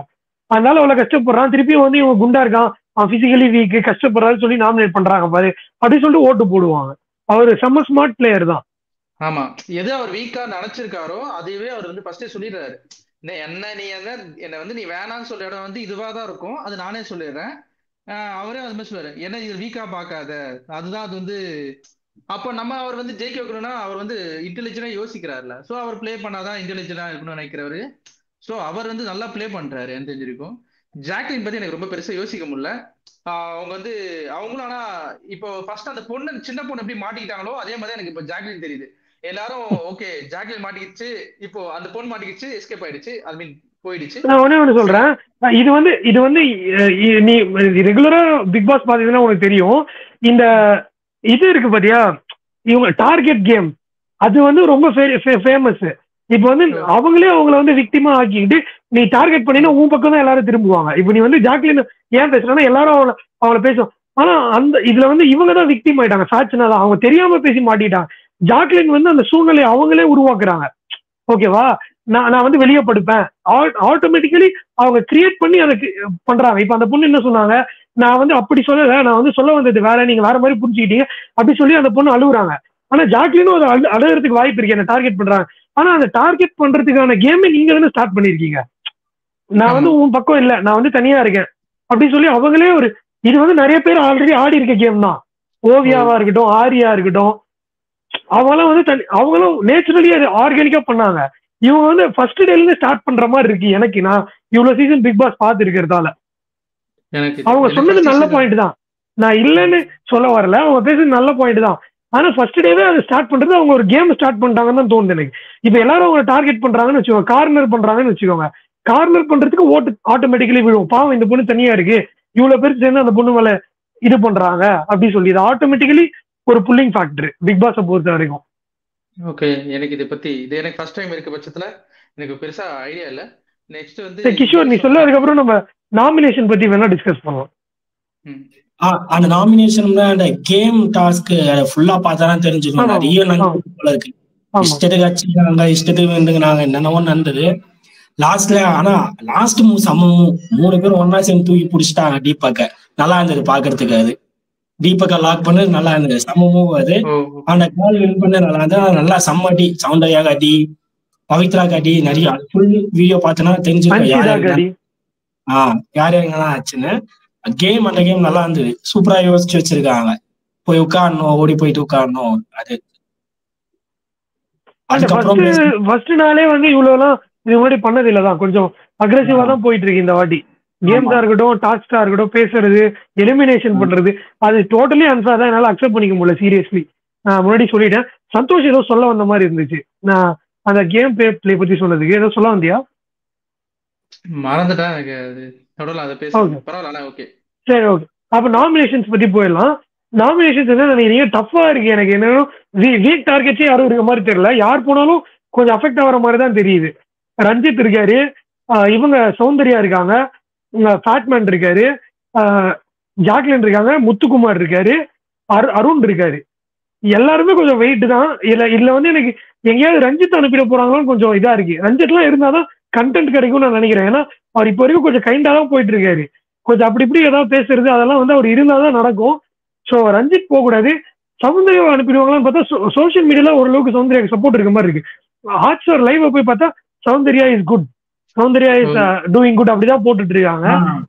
அதனால அவ்வளவு கஷ்டப்படுறான், திருப்பியும் வந்து இவங்க குண்டா இருக்கான், பிசிக்கலி வீக், கஷ்டப்படுறான்னு சொல்லி நாமினேட் பண்றாங்க பாரு அப்படின்னு சொல்லிட்டு ஓட்டு போடுவாங்க. அவர் செம்ம ஸ்மார்ட் பிளேயர் தான். ஆமா, எது அவர் வீக்கா நினைச்சிருக்காரோ அதுவே அவர் வந்து ஃபர்ஸ்டே சொல்லிடுறாரு. என்ன நீ என்ன வந்து நீ வேணான்னு சொல்ற இடம் வந்து இதுவாதான் இருக்கும், அது நானே சொல்லிடுறேன். அவரே அது மாதிரி சொல்லுவாரு, என்ன இது வீக்கா பாக்காத, அதுதான் அது வந்து. அப்போ நம்ம அவர் வந்து ஜெயிக்க வைக்கணும்னா அவர் வந்து இன்டெலிஜென்டா யோசிக்கிறாருல, சோ அவர் பிளே பண்ணாதான் இன்டெலிஜென்டா இருக்கணும்னு நினைக்கிறவரு. சோ அவர் வந்து நல்லா பிளே பண்றாரு எனக்கு தெரிஞ்சிருக்கும். ஜாக்லின் பத்தி எனக்கு ரொம்ப பெருசா யோசிக்க முடியல. அவங்க வந்து அவங்களும் ஆனா இப்போ ஃபர்ஸ்ட் அந்த பொண்ணு சின்ன பொண்ணு எப்படி மாட்டிக்கிட்டாங்களோ அதே மாதிரி எனக்கு இப்போ ஜாக்லின் தெரியுது. எல்லாரும் ஓகே ஜாக்லின் மாட்டிக்கிச்சு, இப்போ அந்த பொண்ணு மாட்டிக்கிச்சு, எஸ்கேப் ஆயிடுச்சு, ஐ மீன் போயிடுச்சு. நான் ஒண்ணு சொல்றேன், இது வந்து நீ ரெகுலரா பிக் பாஸ் பாத்தீங்கன்னா உனக்கு தெரியும், இந்த இது இருக்கு பாத்தியா இவங்க டார்கெட் கேம், அது வந்து ரொம்ப ஃபேமஸ். இப்ப வந்து அவங்களே அவங்கள வந்து விக்டிமா ஆக்கிக்கிட்டு நீ டார்கெட் பண்ணினா உன் பக்கம் தான் எல்லாரும் திரும்புவாங்க. இப்ப நீ வந்து ஜாக்லின் ஏன் பேசுறா எல்லாரும் அவளை பேசுவோம், ஆனா அந்த இதுல வந்து இவங்க தான் விக்டிம் ஆயிட்டாங்க. சாட்சினால அவங்க தெரியாம பேசி மாட்டிட்டாங்க. ஜாக்லின் வந்து அந்த சூழ்நிலையை அவங்களே உருவாக்குறாங்க. ஓகேவா, நான் வந்து வெளியே படுப்பேன், ஆட்டோமேட்டிக்கலி அவங்க கிரியேட் பண்ணி அதை பண்றாங்க. இப்ப அந்த பொண்ணு என்ன சொன்னாங்க, நான் வந்து அப்படி சொல்லல, நான் வந்து சொல்ல வந்தது வேற, நீங்க வேற மாதிரி புரிஞ்சுக்கிட்டீங்க அப்படி சொல்லி அந்த பொண்ணு அழுகுறாங்க. ஆனா ஜாக்லினும் அதை அழுகிறதுக்கு வாய்ப்பு இருக்கு, என்ன டார்கெட் பண்றாங்க. ஆனா அந்த டார்கெட் பண்றதுக்கான கேமை நீங்க வந்து ஸ்டார்ட் பண்ணிருக்கீங்க. நான் வந்து உன் பக்கம் இல்ல, நான் வந்து தனியா இருக்கேன் அப்படின்னு சொல்லி அவங்களே ஒரு இது வந்து நிறைய பேர் ஆல்ரெடி ஆடி இருக்க கேம் தான். ஓவியாவா இருக்கட்டும், ஆரியா இருக்கட்டும், அவங்களும் வந்து அவங்களும் நேச்சுரலி அது ஆர்கானிக்கா பண்ணாங்க. இவங்க வந்து ஃபர்ஸ்ட் டேல இருந்து ஸ்டார்ட் பண்ற மாதிரி இருக்கு எனக்கு. நான் இவ்வளவு சீசன் பிக் பாஸ் பார்த்து இருக்கிறதால அவங்க சொன்னது நல்ல பாயிண்ட் தான், நான் இல்லைன்னு சொல்ல வரல, அவங்க பேசுறது நல்ல பாயிண்ட் தான். ஆனா ஃபர்ஸ்ட் டேவே அதை ஸ்டார்ட் பண்றது அவங்க ஒரு கேம் ஸ்டார்ட் பண்ணிட்டாங்கன்னு தான் தோணுது எனக்கு. இப்ப எல்லாரும் அவங்க டார்கெட் பண்றாங்கன்னு வச்சுக்கோங்க, கார்னர் பண்றாங்கன்னு வச்சுக்கோங்க, கார்னர் பண்றதுக்கு ஓட்டு ஆட்டோமேட்டிக்கலி விழுவும். பாவம் இந்த பொண்ணு தனியா இருக்கு, இவ்வளவு பேர் சேர்ந்து அந்த பொண்ணு மேல இது பண்றாங்க அப்படின்னு சொல்லி இது ஆட்டோமேட்டிக்கலி ஒரு புல்லிங் ஃபேக்டர் பிக் பாஸை பொறுத்த வரைக்கும். ஓகே, எனக்கு இதை பத்தி இது எனக்கு ஃபர்ஸ்ட் டைம் இருக்க பட்சத்துல எனக்கு பெருசா ஐடியா இல்ல. நெக்ஸ்ட் வந்து கிஷோர் நீ சொல்ல, அதுக்கப்புறம் நம்ம நாமினேஷன் பத்தி வேணா டிஸ்கஸ் பண்ணுவோம். அந்த நாமினேஷன் அந்த கேம் டாஸ்க் ஃபுல்லா பார்த்தாதான் தெரிஞ்சுக்கணும். நிறைய போல இருக்கு, இஷ்டத்துக்கு வச்சுக்கிறாங்க, இஷ்டத்துக்கு வேண்டுங்கிறாங்க, என்னென்னவோ நடந்தது லாஸ்ட்ல. ஆனா லாஸ்ட் சமமும் 3 பேரும் ஒன்னா சேர்ந்து தூக்கி பிடிச்சிட்டாங்க தீபக்க. நல்லா இருந்தது பாக்குறதுக்கு, அது தீபக்கா லாக் பண்ணது நல்லா இருந்தது, சமமும் அது. அந்த கால் வின் பண்ண நல்லா இருந்தது, நல்லா சம்மட்டி சவுண்டரியா காட்டி, பவித்ரா காட்டி, நிறைய ஃபுல் வீடியோ பார்த்தோன்னா தெரிஞ்சுக்கணும் யார் யார் எங்கெல்லாம் ஆச்சுன்னு. அந்த கேம் நல்லா இருந்தது, சூப்பரா யோசிச்சு வச்சிருக்காங்க. போய் உட்காரணும், ஓடி போயிட்டு உட்காரணும். அது அதுக்கப்புறம் ஃபர்ஸ்ட் நாளே வந்து இவ்வளவுலாம் இது மாதிரி பண்ணது இல்லதான், கொஞ்சம் அக்ரெசிவா தான் போயிட்டு இருக்கு இந்த வாட்டி. கேம்ஸா இருக்கட்டும், டாஸ்கா இருக்கட்டும், பேசுறது, எலிமினேஷன் பண்றது, அது டோட்டலி அன்ஃபேர் தான், என்னால அக்செப்ட் பண்ணிக்க முடியல சீரியஸ்லி. நான் முன்னாடி சொல்லிட்டேன். சந்தோஷ் ஏதோ சொல்ல வந்த மாதிரி இருந்துச்சு, நான் அந்த கேம் பிளே பத்தி சொன்னதுக்கு ஏதோ சொல்ல வந்தியா? மறந்துட்டேன் எனக்கு அது தொடரல, அதை பேசுறேன். பரவாயில்ல, ஓகே சரி, ஓகே. அப்ப நாமினேஷன்ஸ் பத்தி போயிடலாம். நாமினேஷன்ஸ் என்ன நினைக்கிறீங்க? டஃபா இருக்கு. எனக்கு என்னன்னா வீக் டார்கெட்ஸே யாரும் இருக்க மாதிரி தெரியல. யார் போனாலும் கொஞ்சம் அஃபெக்ட் ஆகிற மாதிரி தான் தெரியுது. ரஞ்சித் இருக்காரு, இவங்க சௌந்தர்யா இருக்காங்க, ஃபேட்மேன் இருக்காரு, ஜாக்லின் இருக்காங்க, முத்துக்குமார் இருக்காரு, அருண் இருக்காரு. எல்லாருமே கொஞ்சம் வெயிட் தான். இதுல வந்து எனக்கு எங்கேயாவது ரஞ்சித் அனுப்பிட போறாங்கன்னு கொஞ்சம் இதா இருக்கு. ரஞ்சித்லாம் இருந்தாதான் கண்டென்ட் கிடைக்கும்னு நான் நினைக்கிறேன். ஏன்னா அவர் இப்போ வரைக்கும் கொஞ்சம் கைண்டா தான் போயிட்டு இருக்காரு. கொஞ்சம் அப்படி இப்படி ஏதாவது பேசுறது அதெல்லாம் வந்து அவர் இருந்தாதான் நடக்கும். ஸோ ரஞ்சித் போகக்கூடாது. சௌந்தர்யா அனுப்பிடுவாங்களான்னு பார்த்தா சோசியல் மீடியால ஓரளவுக்கு சௌந்தர்யாக்கு சப்போர்ட் இருக்க மாதிரி இருக்கு. ஹாட் ஸ்டார் லைவ் போய் பார்த்தா Soundarya is good, Soundarya is doing good அப்படிதான் போட்டுட்டு இருக்காங்க.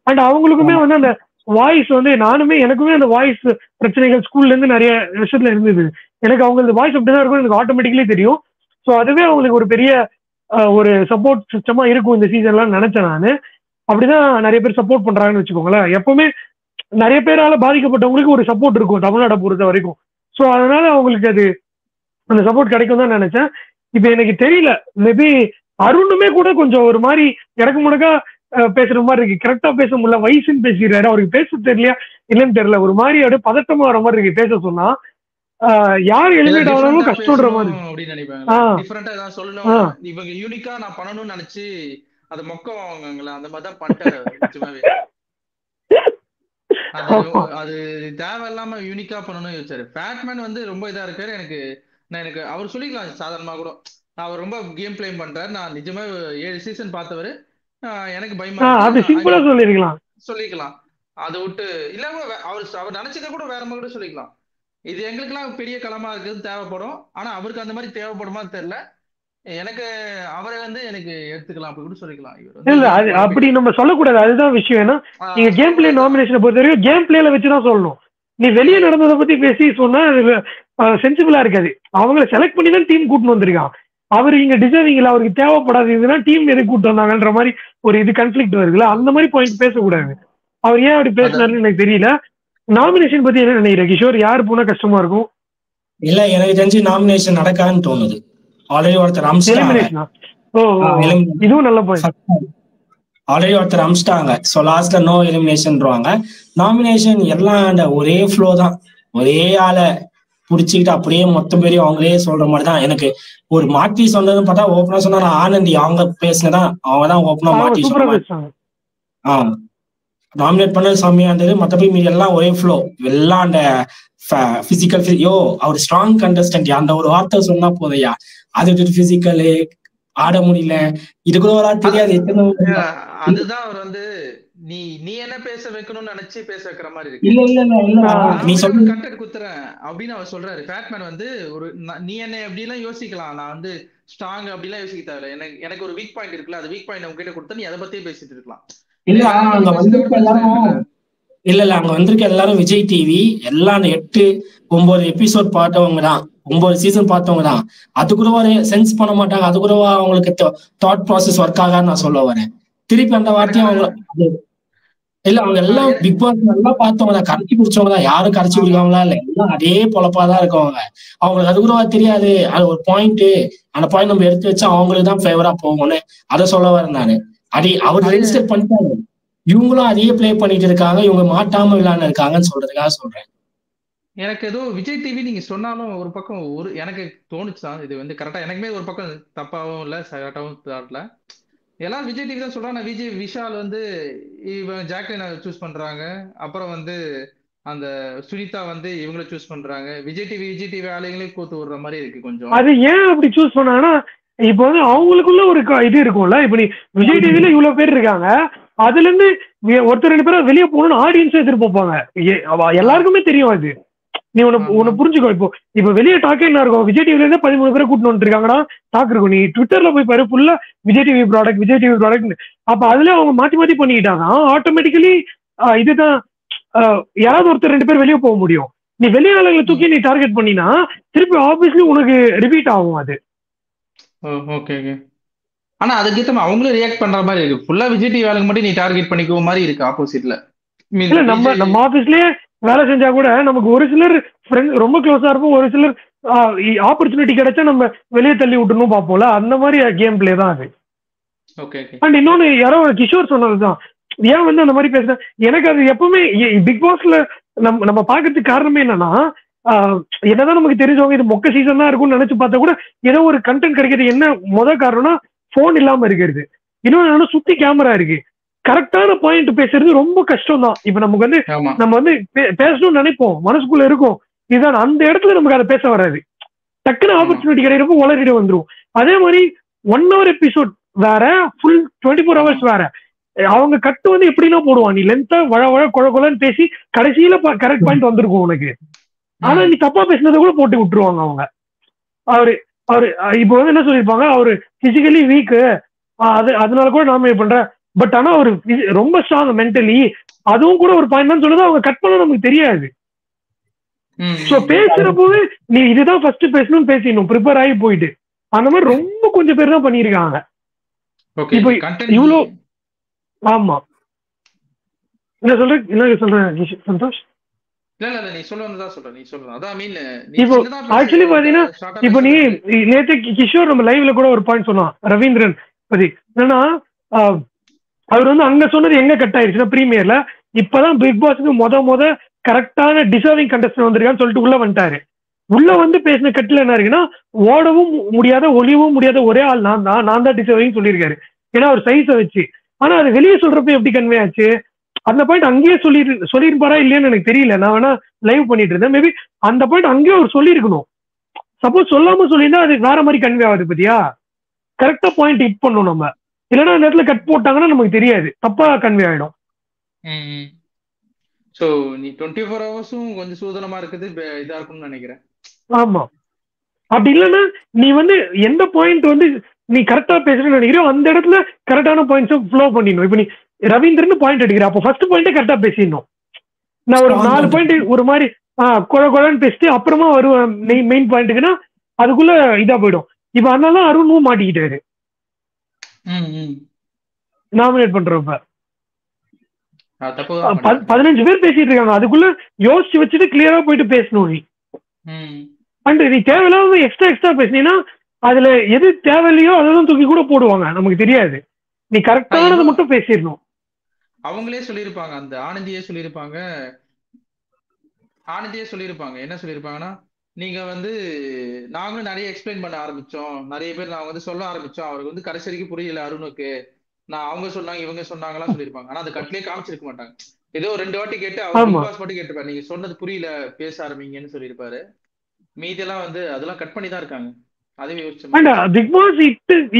அண்ட் அவங்களுக்குமே வந்து அந்த வாய்ஸ் வந்து எனக்குமே அந்த வாய்ஸ் பிரச்சனைகள் ஸ்கூல்ல இருந்து நிறைய விஷயத்துல இருந்தது. எனக்கு அவங்களுக்கு வாய்ஸ் அப்படிதான் இருக்கும், எனக்கு ஆட்டோமேட்டிக்கலி தெரியும். ஸோ அதுவே அவங்களுக்கு ஒரு பெரிய ஒரு சப்போர்ட் சிஸ்டமா இருக்கும் இந்த சீசன்லாம் நினைச்சேன் நான். அப்படிதான் நிறைய பேர் சப்போர்ட் பண்றாங்கன்னு வச்சுக்கோங்களேன். எப்பவுமே நிறைய பேரால பாதிக்கப்பட்டவங்களுக்கு ஒரு சப்போர்ட் இருக்கும் தமிழ்நாட்டை பொறுத்த வரைக்கும். ஸோ அதனால அவங்களுக்கு அது அந்த சப்போர்ட் கிடைக்கும் தான் நினைச்சேன். இப்ப எனக்கு தெரியல, மேபி அருணுமே கூட கொஞ்சம் ஒரு மாதிரி இடக்கு முடக்கா பேசுற மாதிரி இருக்கு. கரெக்டா பேச முடியல, வயசுன்னு பேசிடுறாரு, அவருக்கு பேச தெரியலையா இல்லன்னு தெரியல, ஒரு மாதிரி அப்படியே பதட்டமா வர மாதிரி இருக்கு பேச சொன்னா. யார் எலிமினேட் ஆனாலும் கஷ்டம்ன்ற மாதிரி அப்படின்னு நினைப்பாங்க. இவங்க யூனிக்கா நான் பண்ணணும்னு நினைச்சு அது மொக்க வாங்குங்களா, அந்த மாதிரிதான் பண்ணிட்டாரு. அது தேவையில்லாம யூனிக்கா பண்ணணும்னு யோசிச்சாரு. ஃபேட்மேன் வந்து ரொம்ப இதா இருக்காரு. எனக்கு அவர் சொல்லிக்கலாம் சாதாரணமா கூட, அவர் ரொம்ப கேம் பிளே பண்றாரு, நான் நிஜமா 7 சீசன் பார்த்தவரு, எனக்கு பயமா சொல்லிக்கலாம். அதை விட்டு இல்ல அவர் நினைச்சதை கூட வேற மாதிரி கூட சொல்லிக்கலாம். இது எங்களுக்கு எல்லாம் பெரிய களமா இருக்குது, தேவைப்படும். ஆனா அவருக்கு அந்த மாதிரி தேவைப்படுமா தெரியல. எனக்கு அவரை வந்து எனக்கு எடுத்துக்கலாம் அப்படி கூட சொல்லிக்கலாம். இல்ல அது அப்படி நம்ம சொல்லக்கூடாது, அதுதான் விஷயம். ஏன்னா நீங்க கேம் பிளே நாமினேஷனை பொறுத்த வரைக்கும் கேம் பிளேல வச்சுதான் சொல்லணும். நீ வெளியே நடந்ததை பத்தி பேசி சொன்னா சென்சிபிளா இருக்காது. அவங்களை செலக்ட் பண்ணி தான் டீம் கூட்டின்னு வந்திருக்கான். அவர் இங்க டிசர்விங் இல்ல, அவருக்கு தேவைப்படாது இதுன்னா டீம் எது கூட்டு வந்தாங்கன்ற மாதிரி ஒரு இது கன்ஃபிளிக்ட் வருதுல்ல, அந்த மாதிரி பாயிண்ட் பேசக்கூடாது. அவர் ஏன் அப்படி பேசினாருன்னு எனக்கு தெரியல. நாமினேஷன் பத்தி என்ன நினைக்கிற கிஷோர்? யாரு போனா கஷ்டமா இருக்கும்? இல்ல எனக்கு தெரிஞ்சு நாமினேஷன் நடக்காதுன்னு தோணுது. ஆல்ரெடி ஒருத்தர் அமிச்சிட்டாங்க. ஸோ லாஸ்ட்ல நோ எலிமினேஷன்வாங்க. நாமினேஷன் எல்லாம் ஒரே ஃப்ளோ தான், ஒரே ஆளை புடிச்சுக்கிட்டு அப்படியே மொத்த பேரையும் அவங்களே சொல்ற மாதிரி தான். எனக்கு ஒரு மாற்றி சொன்னதுன்னு பார்த்தா ஓப்பனா சொன்னா ஆனந்தி அவங்க பேசினதான், அவங்க தான் ஓப்பனா மாற்றி சொன்னாங்க. நாமினேட் பண்ணது செம்மையா இருந்தது. மற்றபடி மீது எல்லாம் ஒரே ஃப்ளோ, எல்லாம் அந்த பிசிக்கல் அவர் ஸ்ட்ராங் கண்டஸ்டன்ட் அந்த ஒரு வார்த்தை சொன்னா போதையா, அது பிசிக்கலு ஆட முடியல, இது கூட ஒரு ஆள் தெரியாது. அதுதான் அவர் வந்து நீ என்ன பேச வைக்கணும்னு நினைச்சு பேச வைக்கிற மாதிரி இருக்கு. நீ சொல்ற கண்டென்ட் குத்துறேன் அப்படின்னு அவர் சொல்றாரு. ஃபேட்மேன் வந்து ஒரு நீ என்ன எப்படி எல்லாம் யோசிக்கலாம், நான் வந்து ஸ்ட்ராங் அப்படிலாம் யோசிக்க தேவையில்ல, எனக்கு ஒரு வீக் பாயிண்ட் இருக்குல்ல, அது வீக் பாயிண்ட் உங்ககிட்ட கொடுத்தா நீ அதை பத்தியே பேசிட்டு இருக்கலாம். இல்ல அங்க வந்திருக்க எல்லாரும் விஜய் டிவி எல்லாம் 8-9 எபிசோட் பார்த்தவங்க தான், 9 சீசன் பார்த்தவங்க தான். அது கூட ஒரு சென்ஸ் பண்ண மாட்டாங்க, அது கூட அவங்களுக்கு தாட் ப்ராசஸ் ஒர்க் ஆகான்னு நான் சொல்ல வரேன். திருப்பி அந்த வார்த்தையும் அவங்க இல்ல, அவங்க எல்லாம் பிக் பாஸ் நல்லா பார்த்தவங்க தான், கரைச்சி பிடிச்சவங்க தான், யாரும் கரைச்சி பிடிக்காமலாம் இல்ல, எல்லாம் அதே பொழப்பாதான் இருக்கவங்க. அவங்களுக்கு அது கூட தெரியாது, அது ஒரு பாயிண்ட், அந்த பாயிண்ட் நம்ம எடுத்து வச்சா அவங்களுக்கு தான் ஃபேவரா போகும்னு அதை சொல்ல வரேன் நானு. அவர் ரெஜிஸ்டர் பண்ணிட்டாங்க, இவங்களும் அதையே பிளே பண்ணிட்டு இருக்காங்க, இவங்க மாட்டாம விளையாண்டு இருக்காங்கன்னு சொல்றதுக்காக சொல்றேன். எனக்கு ஏதோ விஜய் டிவி நீங்க சொன்னாலும் ஒரு பக்கம் எனக்கு தோணுச்சுதான், இது வந்து கரெக்டா எனக்குமே ஒரு பக்கம் தப்பாவும் இல்ல கரெக்டாவும் தாட்ல. எல்லாரும் விஜய் டிவி தான் சொல்றாங்க. விஷால் வந்து இவன் ஜாக்லினை சூஸ் பண்றாங்க, அப்புறம் வந்து அந்த சுனிதா வந்து இவங்களை சூஸ் பண்றாங்க. விஜய் டிவி ஆளுங்களே கூத்து விடுற மாதிரி இருக்கு கொஞ்சம். அது ஏன் அப்படி சூஸ் பண்ணாங்கன்னா, இப்ப வந்து அவங்களுக்குள்ள ஒரு இது இருக்கும்ல. இப்ப நீ விஜய் டிவில இவ்வளவு பேர் இருக்காங்க, அதுல இருந்து ஒருத்தர் 2 பேரும் வெளியே போகணும்னு ஆடியன்ஸே எதிர்பார்ப்பாங்க. எல்லாருக்குமே தெரியும் அது. நீ உன்னை புரிஞ்சுக்கோ. இப்ப வெளியே டாக்கே என்ன இருக்கும், விஜய் டிவில இருந்து 13 பேரை கூட்டிட்டு வந்துருக்காங்கன்னா டாக் இருக்கும். நீ ட்விட்டர்ல போய் பாரு, ஃபுல்லா விஜய் டிவி ப்ராடக்ட். அப்ப அதுல அவங்க மாத்தி பண்ணிக்கிட்டாங்க, ஆட்டோமேட்டிக்கலி இதுதான் யாராவது ஒருத்தர் 2 பேர் வெளியே போக முடியும். நீ வெளியாளர்களை தூக்கி நீ டார்கெட் பண்ணினா திருப்பி ஆப்வியஸ்லி உனக்கு ரிப்பீட் ஆகும் அது. Okay okay. ஆனா அதுக்கேற்ற அவங்களும் ரியாக்ட் பண்ற மாதிரி இருக்கு. ஃபுல்லா விஜய் டிவி ஆளுங்க மட்டும் நீ டார்கெட் பண்ணிக்குவ மாதிரி இருக்கு ஆப்போசிட்ல. இல்ல நம்ம ஆபீஸ்லயே வேலை செஞ்சா கூட நமக்கு ஒரு சிலர் ஃப்ரெண்ட் ரொம்ப க்ளோஸா இருப்போம், ஒரு சிலர் ஆப்பர்ச்சுனிட்டி கிடைச்சா நம்ம வெளியே தள்ளி விட்டுணும் பார்ப்போம்ல, அந்த மாதிரி கேம் பிளே தான் அது. அண்ட் இன்னொன்னு யாரோ கிஷோர் சொன்னதுதான், ஏன் வந்து அந்த மாதிரி பேசுறேன், எனக்கு அது எப்பவுமே பிக் பாஸ்ல நம்ம பாக்குறதுக்கு காரணமே என்னன்னா, என்னதான் நமக்கு தெரிஞ்சவங்க இது மொக்க சீசன் தான் இருக்கும்னு நினைச்சு பார்த்தா கூட ஏதோ ஒரு கண்டென்ட் கிடைக்கிறது. என்ன முதல் காரணம்னா போன் இல்லாம இருக்கிறது, இன்னொன்னு சுத்தி கேமரா இருக்கு. கரெக்டான பாயிண்ட் பேசுறது ரொம்ப கஷ்டம் தான். இப்ப நமக்கு வந்து நம்ம வந்து பேசணும்னு நினைப்போம், மனசுக்குள்ள இருக்கும், இதுதான் அந்த இடத்துல நமக்கு அதை பேச வராது. டக்குன்னு ஆப்பர்ச்சுனிட்டி கிடைக்கிறப்போ வளரிட வந்துடும். அதே மாதிரி 1 hour எபிசோட் வேற, ஃபுல் 24 hours வேற. அவங்க கட்டு வந்து எப்படின்னா போடுவான், நீ லென்த்தா வழ குழ குழன்னு பேசி கடைசியில கரெக்ட் பாயிண்ட் வந்திருக்கும் உனக்கு. ஆனா நீ தப்பா பேசினதை கூட போட்டு விட்டுருவாங்க அவங்க. அவரு இப்ப வந்து என்ன சொல்லியிருப்பாங்க, அவரு பிசிக்கலி வீக்கு, அதனால கூட நாமினேட் பண்ற, பட் ஆனா ஒரு ரொம்ப ஸ்ட்ராங் மென்டலி, அதுவும் கூட ஒரு பாயிண்ட் தான் சொல்லுது. அவங்க கட் பண்ண நமக்கு தெரியாது. சோ பேசுறப்போவே நீ இதுதான் ஃபர்ஸ்ட் பேசணும்னு பேசிடணும், ப்ரிப்பேர் ஆகி போயிட்டு. அந்த மாதிரி ரொம்ப கொஞ்சம் பேர் தான் பண்ணிருக்காங்க இப்ப இவ்வளோ. ஆமா, என்ன சொல்றேன் சந்தோஷ்? இப்போ ஆக்சுவலி பாத்தீங்கன்னா, இப்ப நீ நேத்து கிஷோர் நம்ம லைவ்ல கூட ஒரு பாயிண்ட் சொன்னான் ரவீந்திரன் பத்தி. என்னன்னா அவர் வந்து அங்க சொன்னது எங்க கட் ஆயிருச்சுன்னா, பிரீமியர்ல இப்பதான் பிக் பாஸ்க்கு முத கரெக்டான டிசர்விங் கண்டஸ்டன்ட் வந்திருக்கான்னு சொல்லிட்டு உள்ள வந்துட்டாரு. உள்ள வந்து பேசின கட்டுல என்ன இருக்குன்னா, ஓடவும் முடியாத ஒளியவும் முடியாத ஒரே ஆள் நான் தான் டிசர்விங் சொல்லியிருக்காரு. ஏன்னா அவர் சைஸை வச்சு. ஆனா அது வெளியே சொல்றப்ப எப்படி கன்வே ஆச்சு, அந்த பாயிண்ட் அங்கேயே சொல்லியிருப்பாரா இல்லையான்னு எனக்கு தெரியல. நான் வேணா லைவ் பண்ணிட்டு இருந்தேன், மேபி அந்த பாயிண்ட் அங்கேயே அவர் சொல்லியிருக்கணும். சப்போஸ் சொல்லாம சொல்லியிருந்தா அது வேற மாதிரி கன்வே ஆகுது பத்தியா. கரெக்டா பாயிண்ட் ஹிட் பண்ணும் நம்ம, இல்லைன்னா அந்த இடத்துல கட் போட்டாங்கன்னா நமக்கு தெரியாது, தப்பா கன்வே ஆயிடும். சோ நீ 24 ஹவர்ஸும் கொஞ்சம் சூதனமா இருக்குது இதா இருக்கும்னு நினைக்கிறேன். ஆமா, அப்படி இல்லைன்னா நீ வந்து எந்த பாயிண்ட் வந்து நீ கரெக்டா பேசுறேன்னு நினைக்கிறியோ அந்த இடத்துல கரெக்டான பாயிண்ட்ஸ் ஃப்ளோ பண்ணிடணும். இப்ப நீ ரவீந்திரன் பாயிண்ட் எடுக்கிற, அப்போ ஃபர்ஸ்ட் பாயிண்டே கரெக்டா பேசிடணும். நான் ஒரு 4 பாயிண்ட் ஒரு மாதிரி குழன்னு பேசிட்டு அப்புறமா வருவேன் மெயின் பாயிண்ட்டுக்குன்னா அதுக்குள்ள இதா போயிடும். இப்ப அதனால அருணும் மாட்டிக்கிட்டாரு நாமினேட் பண்றப்ப. 15 பேர் பேசிட்டு இருக்காங்க, அதுக்குள்ள யோசிச்சு வச்சுட்டு கிளியரா போயிட்டு பேசணும் நீ. அண்ட் நீ தேவையில்லாம எக்ஸ்ட்ரா பேசினீங்கன்னா அதுல எது தேவையில்லையோ அதெல்லாம் தூக்கி கூட போடுவாங்க, நமக்கு தெரியாது. நீ கரெக்டானதை மட்டும் பேசிடணும். அவங்களே சொல்லியிருப்பாங்க, அந்த ஆனந்தியே சொல்லியிருப்பாங்க என்ன சொல்லியிருப்பாங்கன்னா, நீங்க வந்து நாங்களும் நிறைய எக்ஸ்பிளைன் பண்ண ஆரம்பிச்சோம், நிறைய பேர் நான் வந்து சொல்ல ஆரம்பிச்சோம், அவருக்கு வந்து கடைசி வரைக்கும் புரியல அருணுக்கு, நான் அவங்க சொன்னாங்க இவங்க சொன்னாங்களா சொல்லியிருப்பாங்க. ஆனா அது கட்லயே காமிச்சிருக்க மாட்டாங்க. ஏதோ 2 வாட்டி கேட்டு அவர் பிக் பாஸ் மட்டும் கேட்டுப்பாரு, நீங்க சொன்னது புரியல பேச ஆரம்பிங்கன்னு சொல்லியிருப்பாரு. மீதெல்லாம் வந்து அதெல்லாம் கட் பண்ணி தான் இருக்காங்க. அதுவே யோசிச்சு பிக் பாஸ்